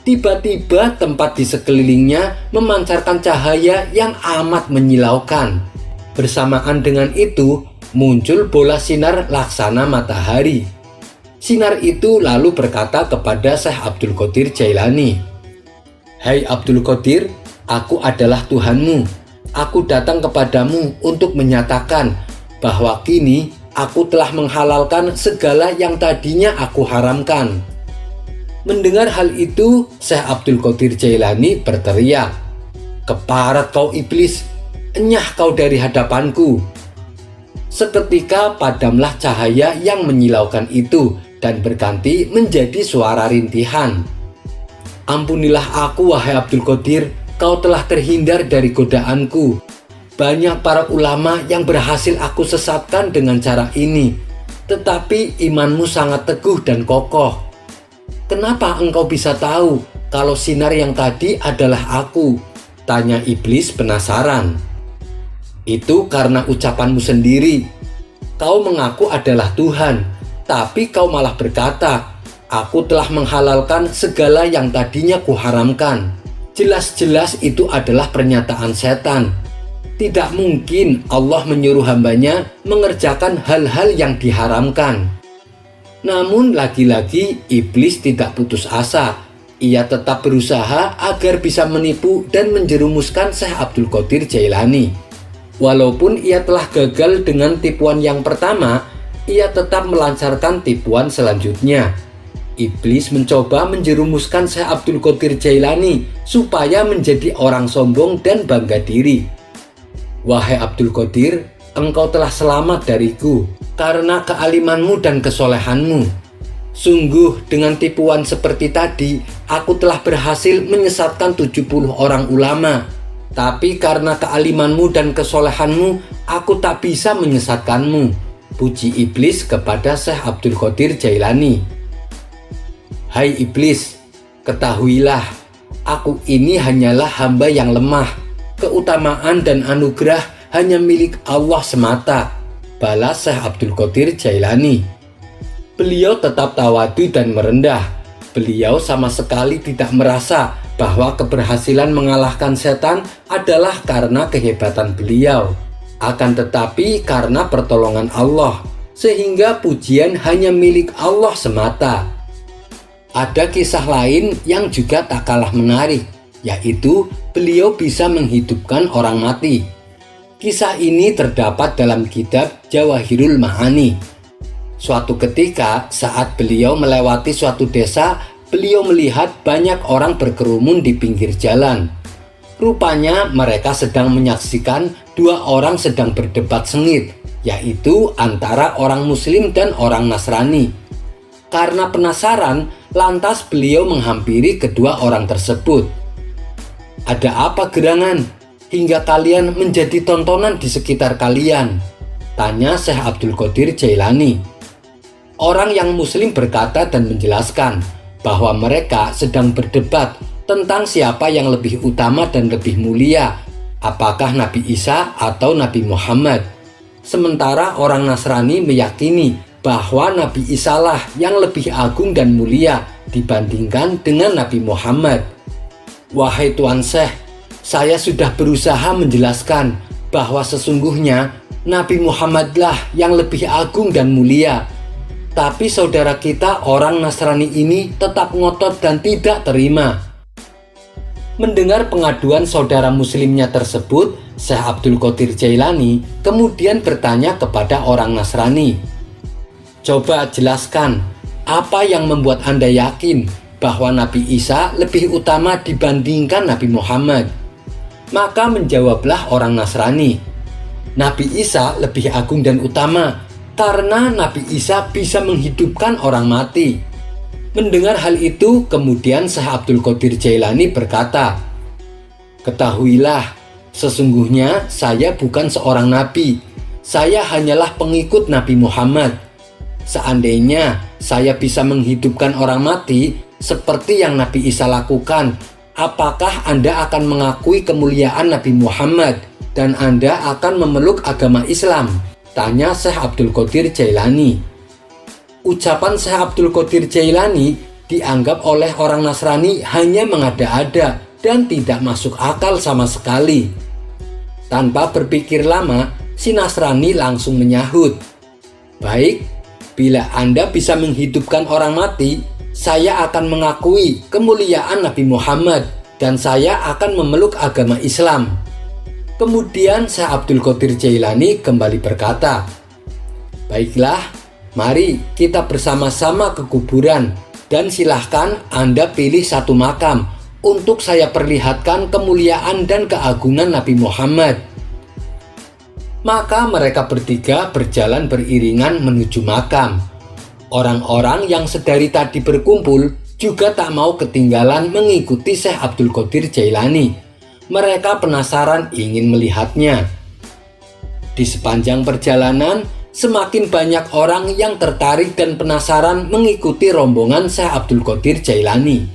Tiba-tiba tempat di sekelilingnya memancarkan cahaya yang amat menyilaukan. Bersamaan dengan itu, muncul bola sinar laksana matahari. Sinar itu lalu berkata kepada Syekh Abdul Qadir Jailani, "Hai Abdul Qadir, aku adalah Tuhanmu. Aku datang kepadamu untuk menyatakan bahwa kini aku telah menghalalkan segala yang tadinya aku haramkan." Mendengar hal itu, Syekh Abdul Qadir Jailani berteriak, "Keparat kau iblis, enyah kau dari hadapanku." Seketika padamlah cahaya yang menyilaukan itu dan berganti menjadi suara rintihan. "Ampunilah aku, wahai Abdul Qadir, kau telah terhindar dari godaanku. Banyak para ulama yang berhasil aku sesatkan dengan cara ini, tetapi imanmu sangat teguh dan kokoh. Kenapa engkau bisa tahu kalau sinar yang tadi adalah aku?" tanya iblis penasaran. "Itu karena ucapanmu sendiri. Kau mengaku adalah Tuhan, tapi kau malah berkata, 'Aku telah menghalalkan segala yang tadinya kuharamkan.' Jelas-jelas itu adalah pernyataan setan. Tidak mungkin Allah menyuruh hambanya mengerjakan hal-hal yang diharamkan." Namun lagi-lagi iblis tidak putus asa. Ia tetap berusaha agar bisa menipu dan menjerumuskan Syekh Abdul Qadir Jailani. Walaupun ia telah gagal dengan tipuan yang pertama, ia tetap melancarkan tipuan selanjutnya. Iblis mencoba menjerumuskan Syekh Abdul Qadir Jailani supaya menjadi orang sombong dan bangga diri. "Wahai Abdul Qadir, engkau telah selamat dariku karena kealimanmu dan kesolehanmu. Sungguh dengan tipuan seperti tadi, aku telah berhasil menyesatkan 70 orang ulama. Tapi karena kealimanmu dan kesolehanmu, aku tak bisa menyesatkanmu," puji iblis kepada Syekh Abdul Qadir Jailani. "Hai iblis, Ketahuilah, aku ini hanyalah hamba yang lemah. Keutamaan dan anugerah hanya milik Allah semata, balas Syekh Abdul Qadir Jailani. Beliau tetap tawadu dan merendah. Beliau sama sekali tidak merasa bahwa keberhasilan mengalahkan setan adalah karena kehebatan beliau, akan tetapi karena pertolongan Allah, sehingga pujian hanya milik Allah semata. Ada kisah lain yang juga tak kalah menarik, yaitu beliau bisa menghidupkan orang mati. Kisah ini terdapat dalam kitab Jawahirul Ma'ani. Suatu ketika saat beliau melewati suatu desa, beliau melihat banyak orang berkerumun di pinggir jalan. Rupanya mereka sedang menyaksikan dua orang sedang berdebat sengit, yaitu antara orang Muslim dan orang Nasrani. Karena penasaran, lantas beliau menghampiri kedua orang tersebut. "Ada apa gerangan, hingga kalian menjadi tontonan di sekitar kalian?" tanya Syekh Abdul Qadir Jailani. Orang yang Muslim berkata dan menjelaskan bahwa mereka sedang berdebat tentang siapa yang lebih utama dan lebih mulia, apakah Nabi Isa atau Nabi Muhammad. Sementara orang Nasrani meyakini bahwa Nabi Isa lah yang lebih agung dan mulia dibandingkan dengan Nabi Muhammad. "Wahai Tuan Syekh, saya sudah berusaha menjelaskan bahwa sesungguhnya Nabi Muhammadlah yang lebih agung dan mulia. Tapi saudara kita orang Nasrani ini tetap ngotot dan tidak terima." Mendengar pengaduan saudara muslimnya tersebut, Syekh Abdul Qadir Jailani kemudian bertanya kepada orang Nasrani, "Coba jelaskan, apa yang membuat Anda yakin bahwa Nabi Isa lebih utama dibandingkan Nabi Muhammad?" Maka menjawablah orang Nasrani, "Nabi Isa lebih agung dan utama karena Nabi Isa bisa menghidupkan orang mati." Mendengar hal itu, kemudian Syekh Abdul Qadir Jailani berkata, "Ketahuilah, sesungguhnya saya bukan seorang nabi. Saya hanyalah pengikut Nabi Muhammad. Seandainya saya bisa menghidupkan orang mati seperti yang Nabi Isa lakukan, apakah Anda akan mengakui kemuliaan Nabi Muhammad dan Anda akan memeluk agama Islam?" tanya Syekh Abdul Qadir Jailani. Ucapan Syekh Abdul Qadir Jailani dianggap oleh orang Nasrani hanya mengada-ada dan tidak masuk akal sama sekali. Tanpa berpikir lama, si Nasrani langsung menyahut, "Baik, bila Anda bisa menghidupkan orang mati, saya akan mengakui kemuliaan Nabi Muhammad dan saya akan memeluk agama Islam." Kemudian Syekh Abdul Qadir Jailani kembali berkata, "Baiklah, mari kita bersama-sama ke kuburan dan silahkan Anda pilih satu makam untuk saya perlihatkan kemuliaan dan keagungan Nabi Muhammad." Maka mereka bertiga berjalan beriringan menuju makam. Orang-orang yang sedari tadi berkumpul juga tak mau ketinggalan mengikuti Syekh Abdul Qadir Jailani. Mereka penasaran ingin melihatnya. Di sepanjang perjalanan, semakin banyak orang yang tertarik dan penasaran mengikuti rombongan Syekh Abdul Qadir Jailani.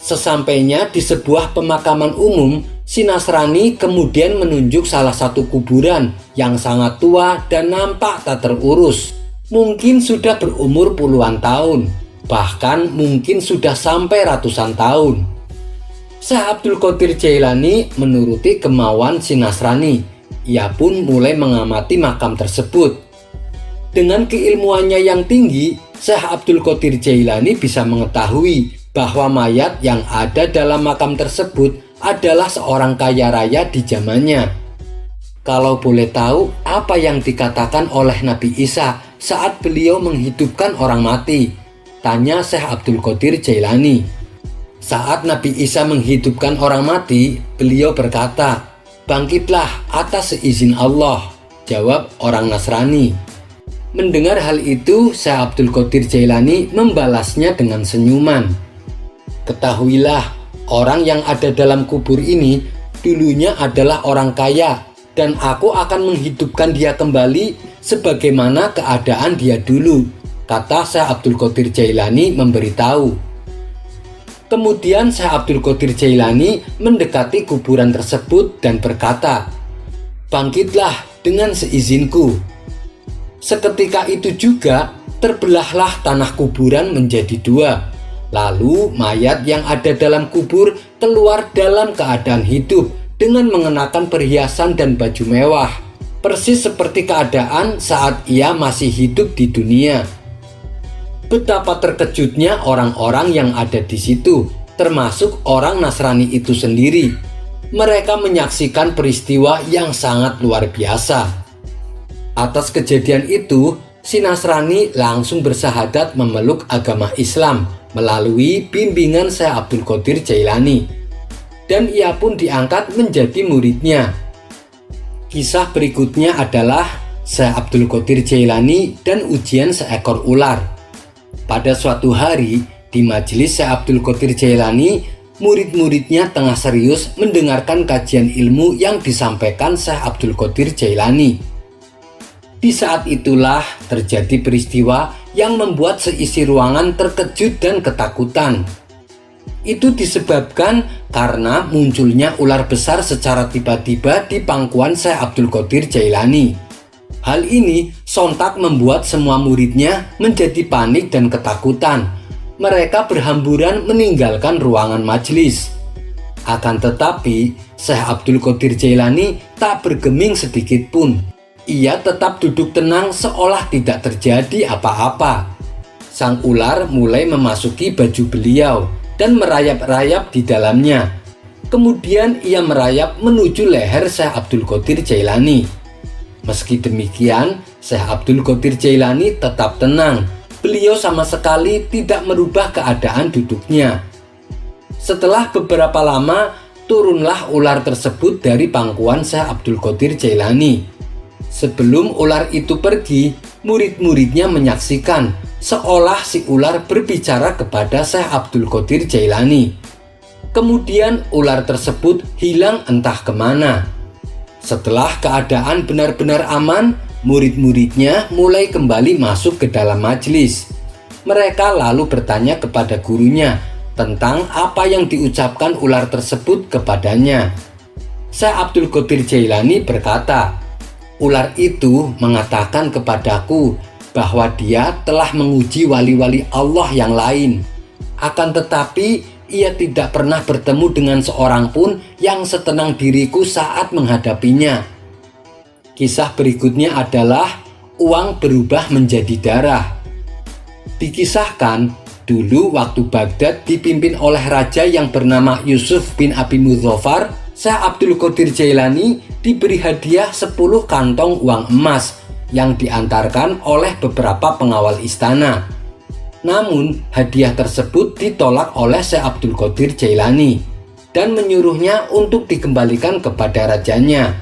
Sesampainya di sebuah pemakaman umum, si Nasrani kemudian menunjuk salah satu kuburan yang sangat tua dan nampak tak terurus. Mungkin sudah berumur puluhan tahun, bahkan mungkin sudah sampai ratusan tahun. Syekh Abdul Qadir Jailani menuruti kemauan si Nasrani. Ia pun mulai mengamati makam tersebut. Dengan keilmuannya yang tinggi, Syekh Abdul Qadir Jailani bisa mengetahui bahwa mayat yang ada dalam makam tersebut adalah seorang kaya raya di zamannya. Kalau boleh tahu, apa yang dikatakan oleh Nabi Isa saat beliau menghidupkan orang mati? Tanya Syekh Abdul Qadir Jailani. Saat Nabi Isa menghidupkan orang mati, beliau berkata, "Bangkitlah atas seizin Allah," jawab orang Nasrani. Mendengar hal itu, Syekh Abdul Qadir Jailani membalasnya dengan senyuman. "Ketahuilah, orang yang ada dalam kubur ini dulunya adalah orang kaya, dan aku akan menghidupkan dia kembali sebagaimana keadaan dia dulu," kata Syekh Abdul Qadir Jailani memberitahu. Kemudian Syekh Abdul Qadir Jailani mendekati kuburan tersebut dan berkata, "Bangkitlah dengan seizinku." Seketika itu juga terbelahlah tanah kuburan menjadi dua. Lalu mayat yang ada dalam kubur keluar dalam keadaan hidup dengan mengenakan perhiasan dan baju mewah, persis seperti keadaan saat ia masih hidup di dunia. Betapa terkejutnya orang-orang yang ada di situ, termasuk orang Nasrani itu sendiri. Mereka menyaksikan peristiwa yang sangat luar biasa. Atas kejadian itu, si Nasrani langsung bersahadat memeluk agama Islam melalui bimbingan Syekh Abdul Qadir Jailani, dan ia pun diangkat menjadi muridnya. Kisah berikutnya adalah Syekh Abdul Qadir Jailani dan ujian seekor ular. Pada suatu hari, di majelis Syekh Abdul Qadir Jailani, murid-muridnya tengah serius mendengarkan kajian ilmu yang disampaikan Syekh Abdul Qadir Jailani. Di saat itulah terjadi peristiwa yang membuat seisi ruangan terkejut dan ketakutan. Itu disebabkan karena munculnya ular besar secara tiba-tiba di pangkuan Syekh Abdul Qadir Jailani. Hal ini sontak membuat semua muridnya menjadi panik dan ketakutan. Mereka berhamburan meninggalkan ruangan majelis. Akan tetapi, Syekh Abdul Qadir Jailani tak bergeming sedikit pun. Ia tetap duduk tenang seolah tidak terjadi apa-apa. Sang ular mulai memasuki baju beliau dan merayap-rayap di dalamnya. Kemudian ia merayap menuju leher Syekh Abdul Qadir Jailani. Meski demikian, Syekh Abdul Qadir Jailani tetap tenang. Beliau sama sekali tidak merubah keadaan duduknya. Setelah beberapa lama, turunlah ular tersebut dari pangkuan Syekh Abdul Qadir Jailani. Sebelum ular itu pergi, murid-muridnya menyaksikan seolah si ular berbicara kepada Syekh Abdul Qadir Jailani. Kemudian ular tersebut hilang entah kemana. Setelah keadaan benar-benar aman, murid-muridnya mulai kembali masuk ke dalam majelis. Mereka lalu bertanya kepada gurunya tentang apa yang diucapkan ular tersebut kepadanya. Syekh Abdul Qadir Jailani berkata, "Ular itu mengatakan kepadaku bahwa dia telah menguji wali-wali Allah yang lain. Akan tetapi ia tidak pernah bertemu dengan seorang pun yang setenang diriku saat menghadapinya." Kisah berikutnya adalah uang berubah menjadi darah. Dikisahkan, dulu waktu Baghdad dipimpin oleh raja yang bernama Yusuf bin Abi Mudzaffar, Syekh Abdul Qadir Jailani diberi hadiah 10 kantong uang emas yang diantarkan oleh beberapa pengawal istana. Namun, hadiah tersebut ditolak oleh Syekh Abdul Qadir Jailani dan menyuruhnya untuk dikembalikan kepada rajanya.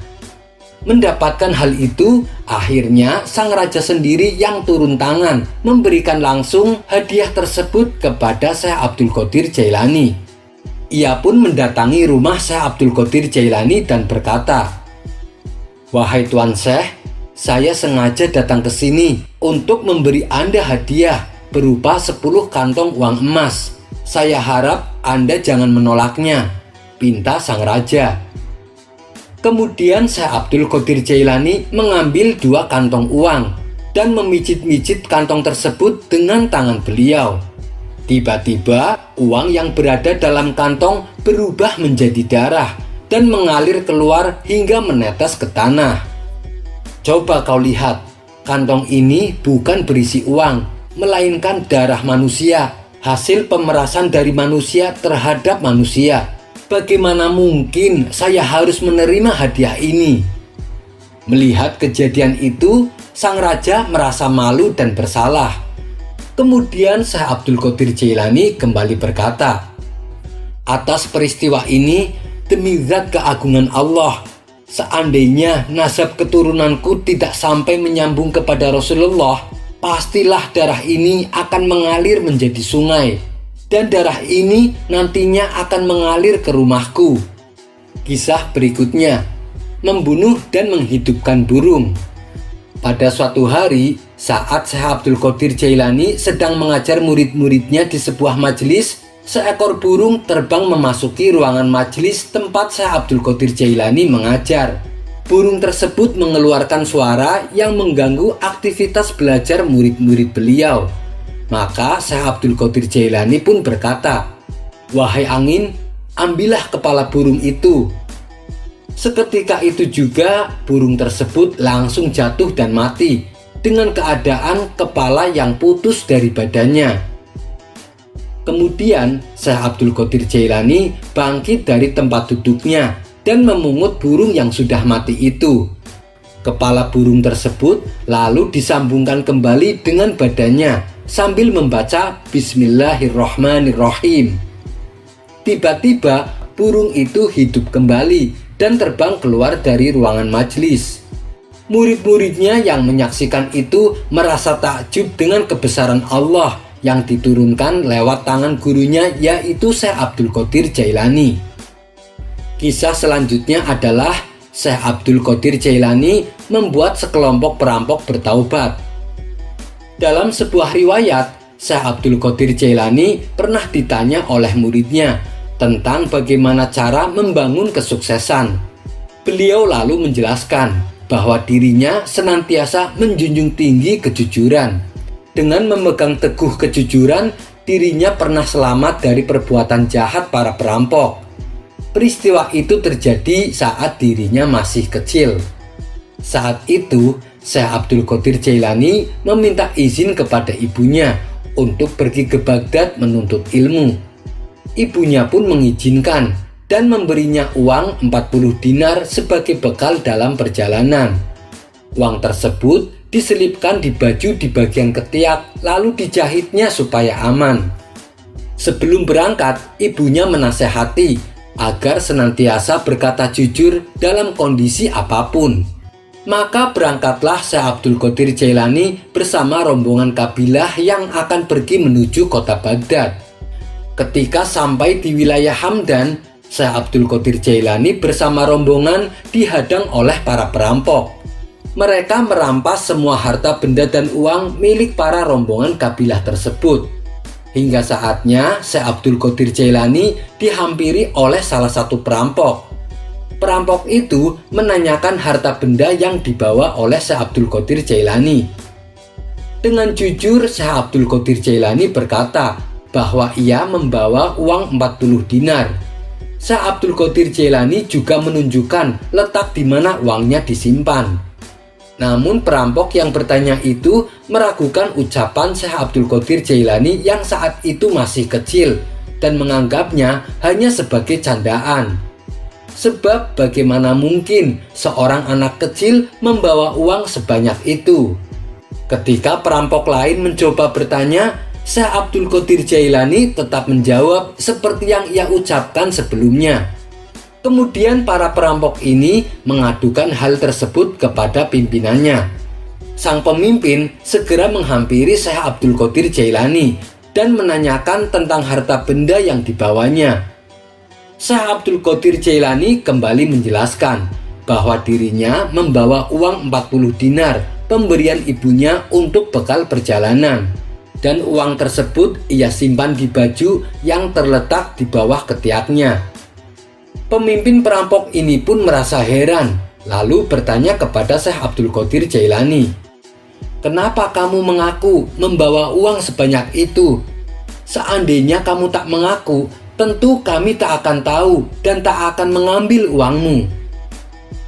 Mendapatkan hal itu, akhirnya sang raja sendiri yang turun tangan memberikan langsung hadiah tersebut kepada Syekh Abdul Qadir Jailani. Ia pun mendatangi rumah Syekh Abdul Qadir Jailani dan berkata, "Wahai Tuan Syekh, saya sengaja datang ke sini untuk memberi Anda hadiah berupa 10 kantong uang emas. Saya harap Anda jangan menolaknya," pinta sang raja. Kemudian Syekh Abdul Qadir Jailani mengambil 2 kantong uang dan memijit-mijit kantong tersebut dengan tangan beliau. Tiba-tiba uang yang berada dalam kantong berubah menjadi darah dan mengalir keluar hingga menetes ke tanah. "Coba kau lihat, kantong ini bukan berisi uang, melainkan darah manusia, hasil pemerasan dari manusia terhadap manusia. Bagaimana mungkin saya harus menerima hadiah ini?" Melihat kejadian itu, sang raja merasa malu dan bersalah. Kemudian Syekh Abdul Qadir Jailani kembali berkata, "Atas peristiwa ini, demi zat keagungan Allah, seandainya nasab keturunanku tidak sampai menyambung kepada Rasulullah, pastilah darah ini akan mengalir menjadi sungai, dan darah ini nantinya akan mengalir ke rumahku." Kisah berikutnya, membunuh dan menghidupkan burung. Pada suatu hari, saat Syekh Abdul Qadir Jailani sedang mengajar murid-muridnya di sebuah majelis, seekor burung terbang memasuki ruangan majelis tempat Syekh Abdul Qadir Jailani mengajar. Burung tersebut mengeluarkan suara yang mengganggu aktivitas belajar murid-murid beliau. Maka Syekh Abdul Qadir Jailani pun berkata, "Wahai angin, ambillah kepala burung itu." Seketika itu juga burung tersebut langsung jatuh dan mati dengan keadaan kepala yang putus dari badannya. Kemudian Syekh Abdul Qadir Jailani bangkit dari tempat duduknya dan memungut burung yang sudah mati itu. Kepala burung tersebut lalu disambungkan kembali dengan badannya sambil membaca Bismillahirrohmanirrohim. Tiba-tiba burung itu hidup kembali dan terbang keluar dari ruangan majelis. Murid-muridnya yang menyaksikan itu merasa takjub dengan kebesaran Allah yang diturunkan lewat tangan gurunya, yaitu Syekh Abdul Qadir Jailani. Kisah selanjutnya adalah Syekh Abdul Qadir Jailani membuat sekelompok perampok bertaubat. Dalam sebuah riwayat, Syekh Abdul Qadir Jailani pernah ditanya oleh muridnya tentang bagaimana cara membangun kesuksesan. Beliau lalu menjelaskan bahwa dirinya senantiasa menjunjung tinggi kejujuran. Dengan memegang teguh kejujuran, dirinya pernah selamat dari perbuatan jahat para perampok. Peristiwa itu terjadi saat dirinya masih kecil. Saat itu, Syekh Abdul Qadir Jailani meminta izin kepada ibunya untuk pergi ke Baghdad menuntut ilmu. Ibunya pun mengizinkan dan memberinya uang 40 dinar sebagai bekal dalam perjalanan. Uang tersebut diselipkan di baju di bagian ketiak, lalu dijahitnya supaya aman. Sebelum berangkat, ibunya menasehati agar senantiasa berkata jujur dalam kondisi apapun. Maka berangkatlah Syekh Abdul Qadir Jailani bersama rombongan kabilah yang akan pergi menuju kota Baghdad. Ketika sampai di wilayah Hamdan, Syekh Abdul Qadir Jailani bersama rombongan dihadang oleh para perampok. Mereka merampas semua harta benda dan uang milik para rombongan kabilah tersebut. Hingga saatnya Syekh Abdul Qadir Jailani dihampiri oleh salah satu perampok. Perampok itu menanyakan harta benda yang dibawa oleh Syekh Abdul Qadir Jailani. Dengan jujur, Syekh Abdul Qadir Jailani berkata bahwa ia membawa uang 40 dinar. Syekh Abdul Qadir Jailani juga menunjukkan letak di mana uangnya disimpan. Namun perampok yang bertanya itu meragukan ucapan Syekh Abdul Qadir Jailani yang saat itu masih kecil dan menganggapnya hanya sebagai candaan. Sebab bagaimana mungkin seorang anak kecil membawa uang sebanyak itu? Ketika perampok lain mencoba bertanya, Syekh Abdul Qadir Jailani tetap menjawab seperti yang ia ucapkan sebelumnya. Kemudian para perampok ini mengadukan hal tersebut kepada pimpinannya. Sang pemimpin segera menghampiri Syekh Abdul Qadir Jailani dan menanyakan tentang harta benda yang dibawanya. Syekh Abdul Qadir Jailani kembali menjelaskan bahwa dirinya membawa uang 40 dinar pemberian ibunya untuk bekal perjalanan, dan uang tersebut ia simpan di baju yang terletak di bawah ketiaknya. Pemimpin perampok ini pun merasa heran, lalu bertanya kepada Syekh Abdul Qadir Jailani, "Kenapa kamu mengaku membawa uang sebanyak itu? Seandainya kamu tak mengaku, tentu kami tak akan tahu dan tak akan mengambil uangmu."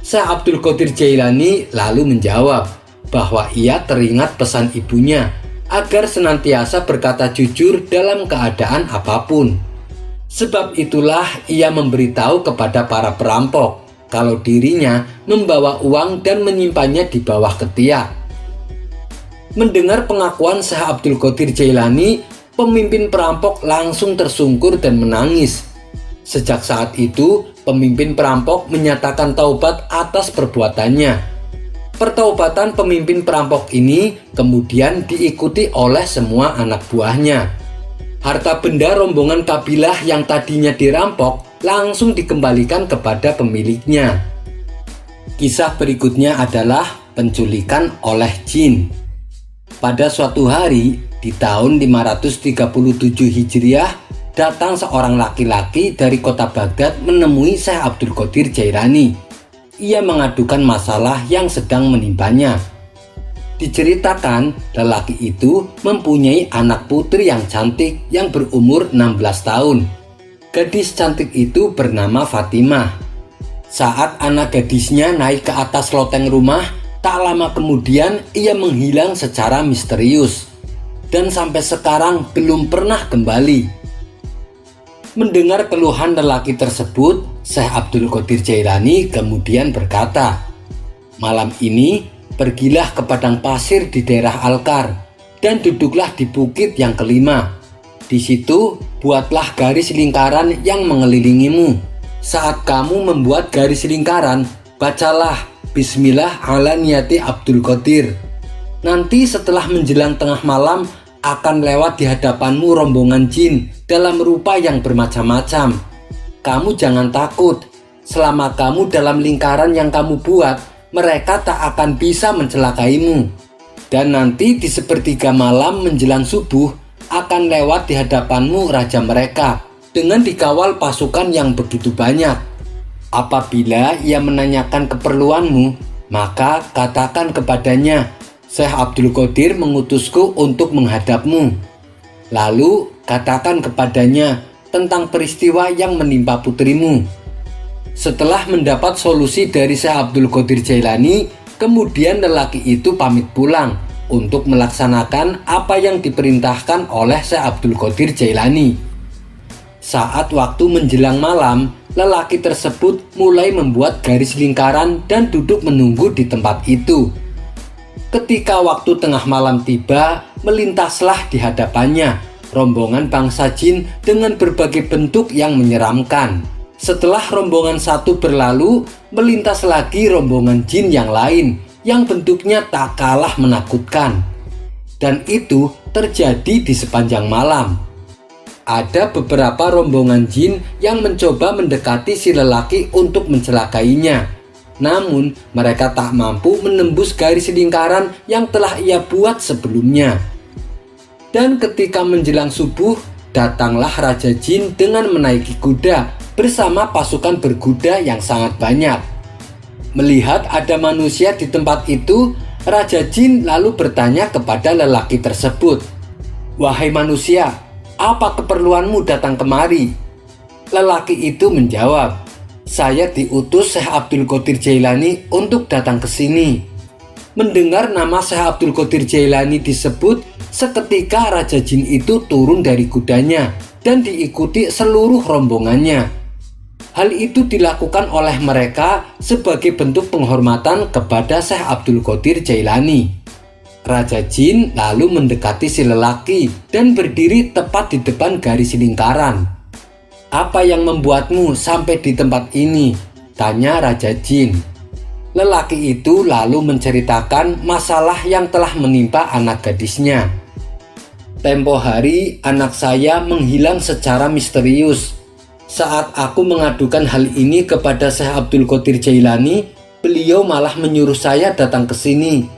Syekh Abdul Qadir Jailani lalu menjawab bahwa ia teringat pesan ibunya agar senantiasa berkata jujur dalam keadaan apapun. Sebab itulah ia memberitahu kepada para perampok kalau dirinya membawa uang dan menyimpannya di bawah ketiak. Mendengar pengakuan Syekh Abdul Qadir Jailani, pemimpin perampok langsung tersungkur dan menangis. Sejak saat itu, pemimpin perampok menyatakan taubat atas perbuatannya. Pertaubatan pemimpin perampok ini kemudian diikuti oleh semua anak buahnya. Harta benda rombongan kabilah yang tadinya dirampok langsung dikembalikan kepada pemiliknya. Kisah berikutnya adalah penculikan oleh jin. Pada suatu hari di tahun 537 Hijriah datang seorang laki-laki dari kota Baghdad menemui Syekh Abdul Qadir Jailani. Ia mengadukan masalah yang sedang menimpanya. Diceritakan, lelaki itu mempunyai anak putri yang cantik yang berumur 16 tahun. Gadis cantik itu bernama Fatimah. Saat anak gadisnya naik ke atas loteng rumah, tak lama kemudian ia menghilang secara misterius dan sampai sekarang belum pernah kembali. Mendengar keluhan lelaki tersebut, Syekh Abdul Qadir Jailani kemudian berkata, "Malam ini pergilah ke padang pasir di daerah Alkar dan duduklah di bukit yang kelima. Di situ buatlah garis lingkaran yang mengelilingimu. Saat kamu membuat garis lingkaran, bacalah Bismillah ala niyati Abdul Qadir. Nanti setelah menjelang tengah malam akan lewat di hadapanmu rombongan jin dalam rupa yang bermacam-macam. Kamu jangan takut. Selama kamu dalam lingkaran yang kamu buat, mereka tak akan bisa mencelakaimu. Dan nanti di sepertiga malam menjelang subuh akan lewat di hadapanmu raja mereka dengan dikawal pasukan yang begitu banyak. Apabila ia menanyakan keperluanmu, maka katakan kepadanya, Syekh Abdul Qadir mengutusku untuk menghadapmu. Lalu katakan kepadanya tentang peristiwa yang menimpa putrimu." Setelah mendapat solusi dari Syekh Abdul Qadir Jailani, kemudian lelaki itu pamit pulang untuk melaksanakan apa yang diperintahkan oleh Syekh Abdul Qadir Jailani. Saat waktu menjelang malam, lelaki tersebut mulai membuat garis lingkaran dan duduk menunggu di tempat itu. Ketika waktu tengah malam tiba, melintaslah di hadapannya rombongan bangsa jin dengan berbagai bentuk yang menyeramkan. Setelah rombongan satu berlalu, melintas lagi rombongan jin yang lain yang bentuknya tak kalah menakutkan. Dan itu terjadi di sepanjang malam. Ada beberapa rombongan jin yang mencoba mendekati si lelaki untuk mencelakainya. Namun mereka tak mampu menembus garis lingkaran yang telah ia buat sebelumnya. Dan ketika menjelang subuh, datanglah Raja Jin dengan menaiki kuda bersama pasukan berkuda yang sangat banyak. Melihat ada manusia di tempat itu, Raja Jin lalu bertanya kepada lelaki tersebut, "Wahai manusia, apa keperluanmu datang kemari?" Lelaki itu menjawab, "Saya diutus Syekh Abdul Qadir Jailani untuk datang ke sini." Mendengar nama Syekh Abdul Qadir Jailani disebut, seketika Raja Jin itu turun dari kudanya dan diikuti seluruh rombongannya. Hal itu dilakukan oleh mereka sebagai bentuk penghormatan kepada Syekh Abdul Qadir Jailani. Raja Jin lalu mendekati si lelaki dan berdiri tepat di depan garis lingkaran. "Apa yang membuatmu sampai di tempat ini?" tanya Raja Jin. Lelaki itu lalu menceritakan masalah yang telah menimpa anak gadisnya. "Tempo hari anak saya menghilang secara misterius. Saat aku mengadukan hal ini kepada Syekh Abdul Qadir Jailani, beliau malah menyuruh saya datang ke sini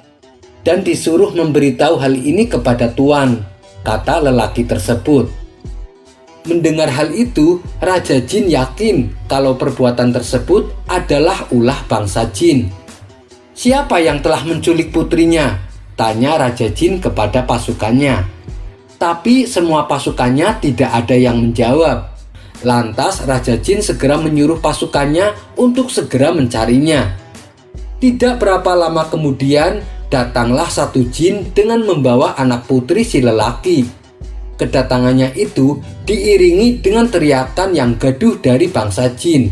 dan disuruh memberitahu hal ini kepada Tuan," kata lelaki tersebut. Mendengar hal itu, Raja Jin yakin kalau perbuatan tersebut adalah ulah bangsa jin. "Siapa yang telah menculik putrinya?" tanya Raja Jin kepada pasukannya. Tapi semua pasukannya tidak ada yang menjawab. Lantas Raja Jin segera menyuruh pasukannya untuk segera mencarinya. Tidak berapa lama kemudian, datanglah satu jin dengan membawa anak putri si lelaki. Kedatangannya itu diiringi dengan teriakan yang gaduh dari bangsa jin.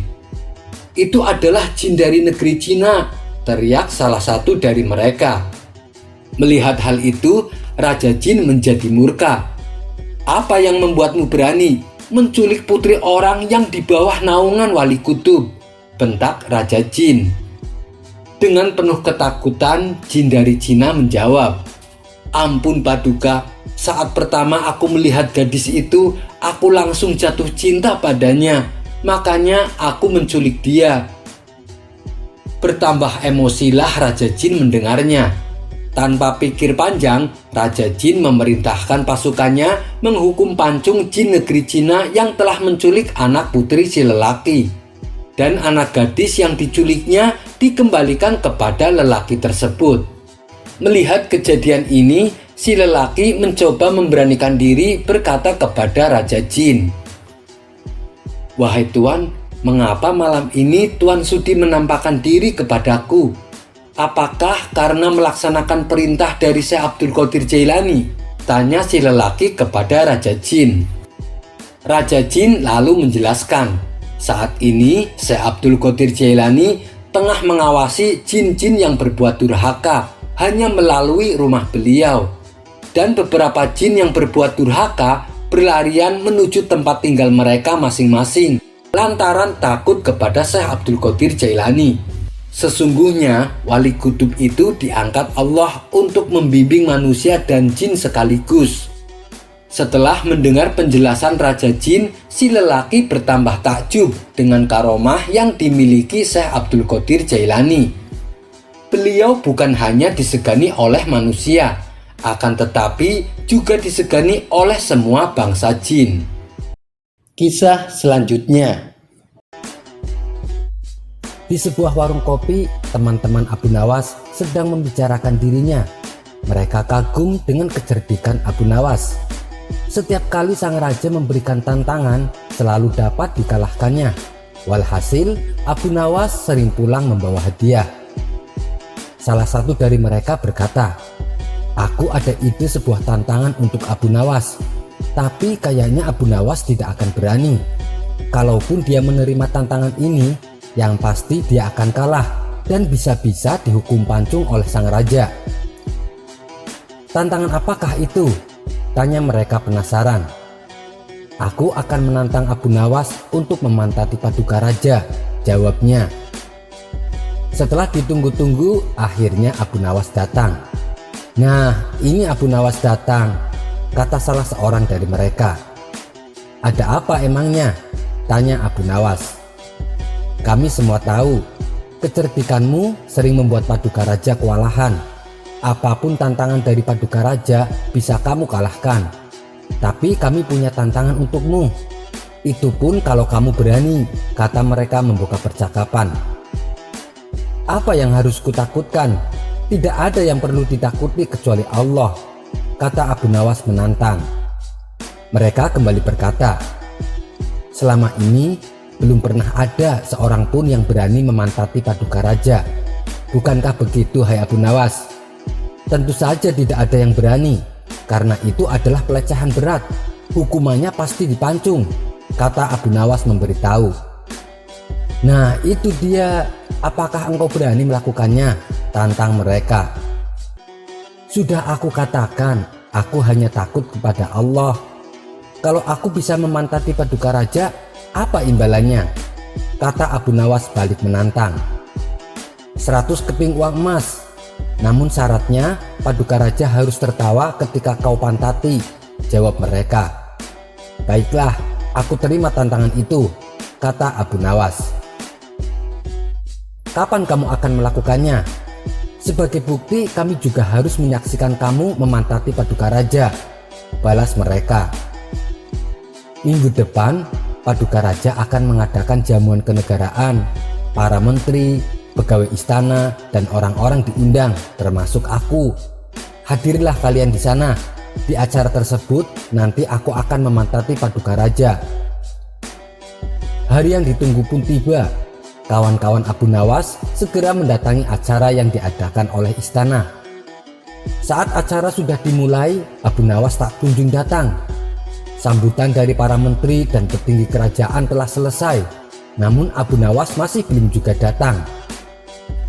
"Itu adalah jin dari negeri Cina," teriak salah satu dari mereka. Melihat hal itu, Raja Jin menjadi murka. "Apa yang membuatmu berani menculik putri orang yang di bawah naungan Wali Kutub?" bentak Raja Jin. Dengan penuh ketakutan, jin dari Cina menjawab, "Ampun Paduka, saat pertama aku melihat gadis itu, aku langsung jatuh cinta padanya. Makanya aku menculik dia." Bertambah emosilah Raja Jin mendengarnya. Tanpa pikir panjang, Raja Jin memerintahkan pasukannya menghukum pancung jin negeri Cina yang telah menculik anak putri si lelaki. Dan anak gadis yang diculiknya dikembalikan kepada lelaki tersebut. Melihat kejadian ini, si lelaki mencoba memberanikan diri berkata kepada Raja Jin, "Wahai Tuan, mengapa malam ini Tuan sudi menampakkan diri kepadaku? Apakah karena melaksanakan perintah dari Syekh Abdul Qadir Jailani?" tanya si lelaki kepada Raja Jin. Raja Jin lalu menjelaskan, saat ini Syekh Abdul Qadir Jailani tengah mengawasi jin-jin yang berbuat durhaka hanya melalui rumah beliau. Dan beberapa jin yang berbuat durhaka berlarian menuju tempat tinggal mereka masing-masing lantaran takut kepada Syekh Abdul Qadir Jailani. Sesungguhnya wali kutub itu diangkat Allah untuk membimbing manusia dan jin sekaligus. Setelah mendengar penjelasan Raja Jin, si lelaki bertambah takjub dengan karomah yang dimiliki Syekh Abdul Qadir Jailani. Beliau bukan hanya disegani oleh manusia, akan tetapi juga disegani oleh semua bangsa jin. Kisah selanjutnya.
Di sebuah warung kopi, teman-teman Abu Nawas sedang membicarakan dirinya. Mereka kagum dengan kecerdikan Abu Nawas. Setiap kali sang raja memberikan tantangan, selalu dapat dikalahkannya. Walhasil, Abu Nawas sering pulang membawa hadiah. Salah satu dari mereka berkata, "Aku ada ide sebuah tantangan untuk Abu Nawas, tapi kayaknya Abu Nawas tidak akan berani. Kalaupun dia menerima tantangan ini, yang pasti dia akan kalah dan bisa-bisa dihukum pancung oleh sang raja." "Tantangan apakah itu?" tanya mereka penasaran. "Aku akan menantang Abu Nawas untuk memantati paduka raja," jawabnya. Setelah ditunggu-tunggu, akhirnya Abu Nawas datang. "Nah, ini Abu Nawas datang," kata salah seorang dari mereka. "Ada apa emangnya?" tanya Abu Nawas. "Kami semua tahu, kecerdikanmu sering membuat paduka raja kewalahan. Apapun tantangan dari paduka raja bisa kamu kalahkan. Tapi kami punya tantangan untukmu. Itu pun kalau kamu berani," kata mereka membuka percakapan. "Apa yang harus kutakutkan? Tidak ada yang perlu ditakuti kecuali Allah," kata Abu Nawas menantang. Mereka kembali berkata, "Selama ini belum pernah ada seorang pun yang berani memantati paduka raja. Bukankah begitu, hai Abu Nawas?" "Tentu saja tidak ada yang berani, karena itu adalah pelecehan berat. Hukumannya pasti dipancung," kata Abu Nawas memberitahu. "Nah itu dia, apakah engkau berani melakukannya?" tantang mereka. "Sudah aku katakan, aku hanya takut kepada Allah. Kalau aku bisa memantati paduka raja, apa imbalannya?" kata Abu Nawas balik menantang. 100 keping uang emas. Namun syaratnya paduka raja harus tertawa ketika kau pantati," jawab mereka. "Baiklah, aku terima tantangan itu," kata Abu Nawas. "Kapan kamu akan melakukannya?" "Sebagai bukti kami juga harus menyaksikan kamu memantati paduka raja," balas mereka. "Minggu depan paduka raja akan mengadakan jamuan kenegaraan. Para menteri, pegawai istana, dan orang-orang diundang, termasuk aku. Hadirlah kalian di sana. Di acara tersebut nanti aku akan memantati paduka raja." Hari yang ditunggu pun tiba. Kawan-kawan Abu Nawas segera mendatangi acara yang diadakan oleh istana. Saat acara sudah dimulai, Abu Nawas tak kunjung datang. Sambutan dari para menteri dan petinggi kerajaan telah selesai, namun Abu Nawas masih belum juga datang.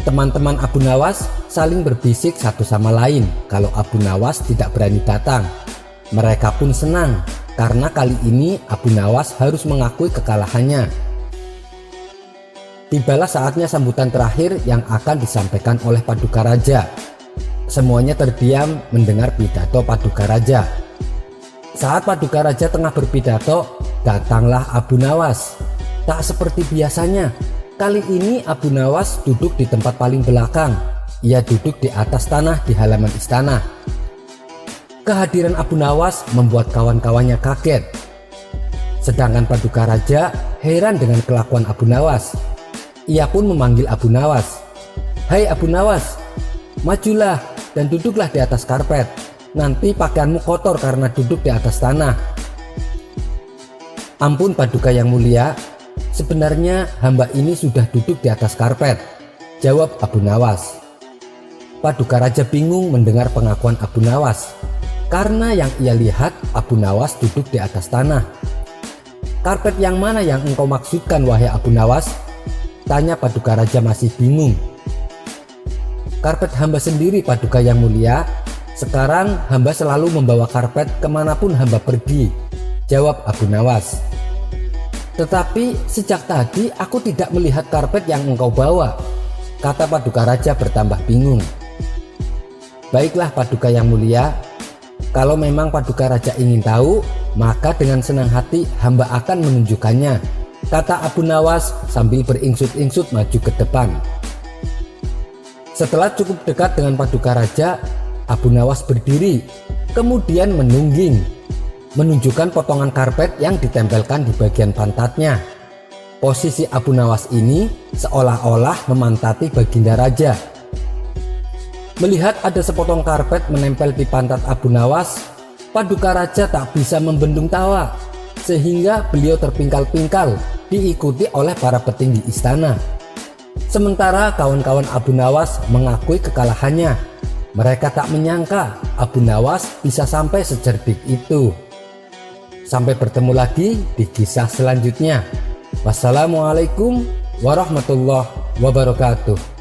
Teman-teman Abu Nawas saling berbisik satu sama lain kalau Abu Nawas tidak berani datang. Mereka pun senang karena kali ini Abu Nawas harus mengakui kekalahannya. Tibalah saatnya sambutan terakhir yang akan disampaikan oleh paduka raja. Semuanya terdiam mendengar pidato paduka raja. Saat paduka raja tengah berpidato, datanglah Abu Nawas. Tak seperti biasanya, kali ini Abu Nawas duduk di tempat paling belakang.
ia duduk di atas tanah di halaman istana. Kehadiran Abu Nawas membuat kawan-kawannya kaget. Sedangkan Paduka Raja heran dengan kelakuan Abu Nawas. Ia pun memanggil Abu Nawas. "Hai Abu Nawas, majulah dan duduklah di atas karpet. Nanti pakaianmu kotor karena duduk di atas tanah." "Ampun Paduka yang mulia, sebenarnya hamba ini sudah duduk di atas karpet," jawab Abu Nawas. Paduka Raja bingung mendengar pengakuan Abu Nawas, karena yang ia lihat Abu Nawas duduk di atas tanah. "Karpet yang mana yang engkau maksudkan wahai Abu Nawas?" tanya Paduka Raja masih bingung. "Karpet hamba sendiri Paduka yang mulia. Sekarang hamba selalu membawa karpet kemanapun hamba pergi," jawab Abu Nawas. "Tetapi sejak tadi aku tidak melihat karpet yang engkau bawa," kata Paduka Raja bertambah bingung. "Baiklah Paduka yang mulia, kalau memang Paduka Raja ingin tahu, maka dengan senang hati hamba akan menunjukkannya," kata Abu Nawas sambil beringsut-ingsut maju ke depan. Setelah cukup dekat dengan Paduka Raja, Abu Nawas berdiri, kemudian menungging, menunjukkan potongan karpet yang ditempelkan di bagian pantatnya. Posisi Abu Nawas ini seolah-olah memantati baginda raja. Melihat ada sepotong karpet menempel di pantat Abu Nawas, Paduka Raja tak bisa membendung tawa, sehingga beliau terpingkal-pingkal diikuti oleh para petinggi istana. Sementara kawan-kawan Abu Nawas mengakui kekalahannya. Mereka tak menyangka Abu Nawas bisa sampai secerdik itu. Sampai bertemu lagi di kisah selanjutnya. Wassalamualaikum warahmatullahi wabarakatuh.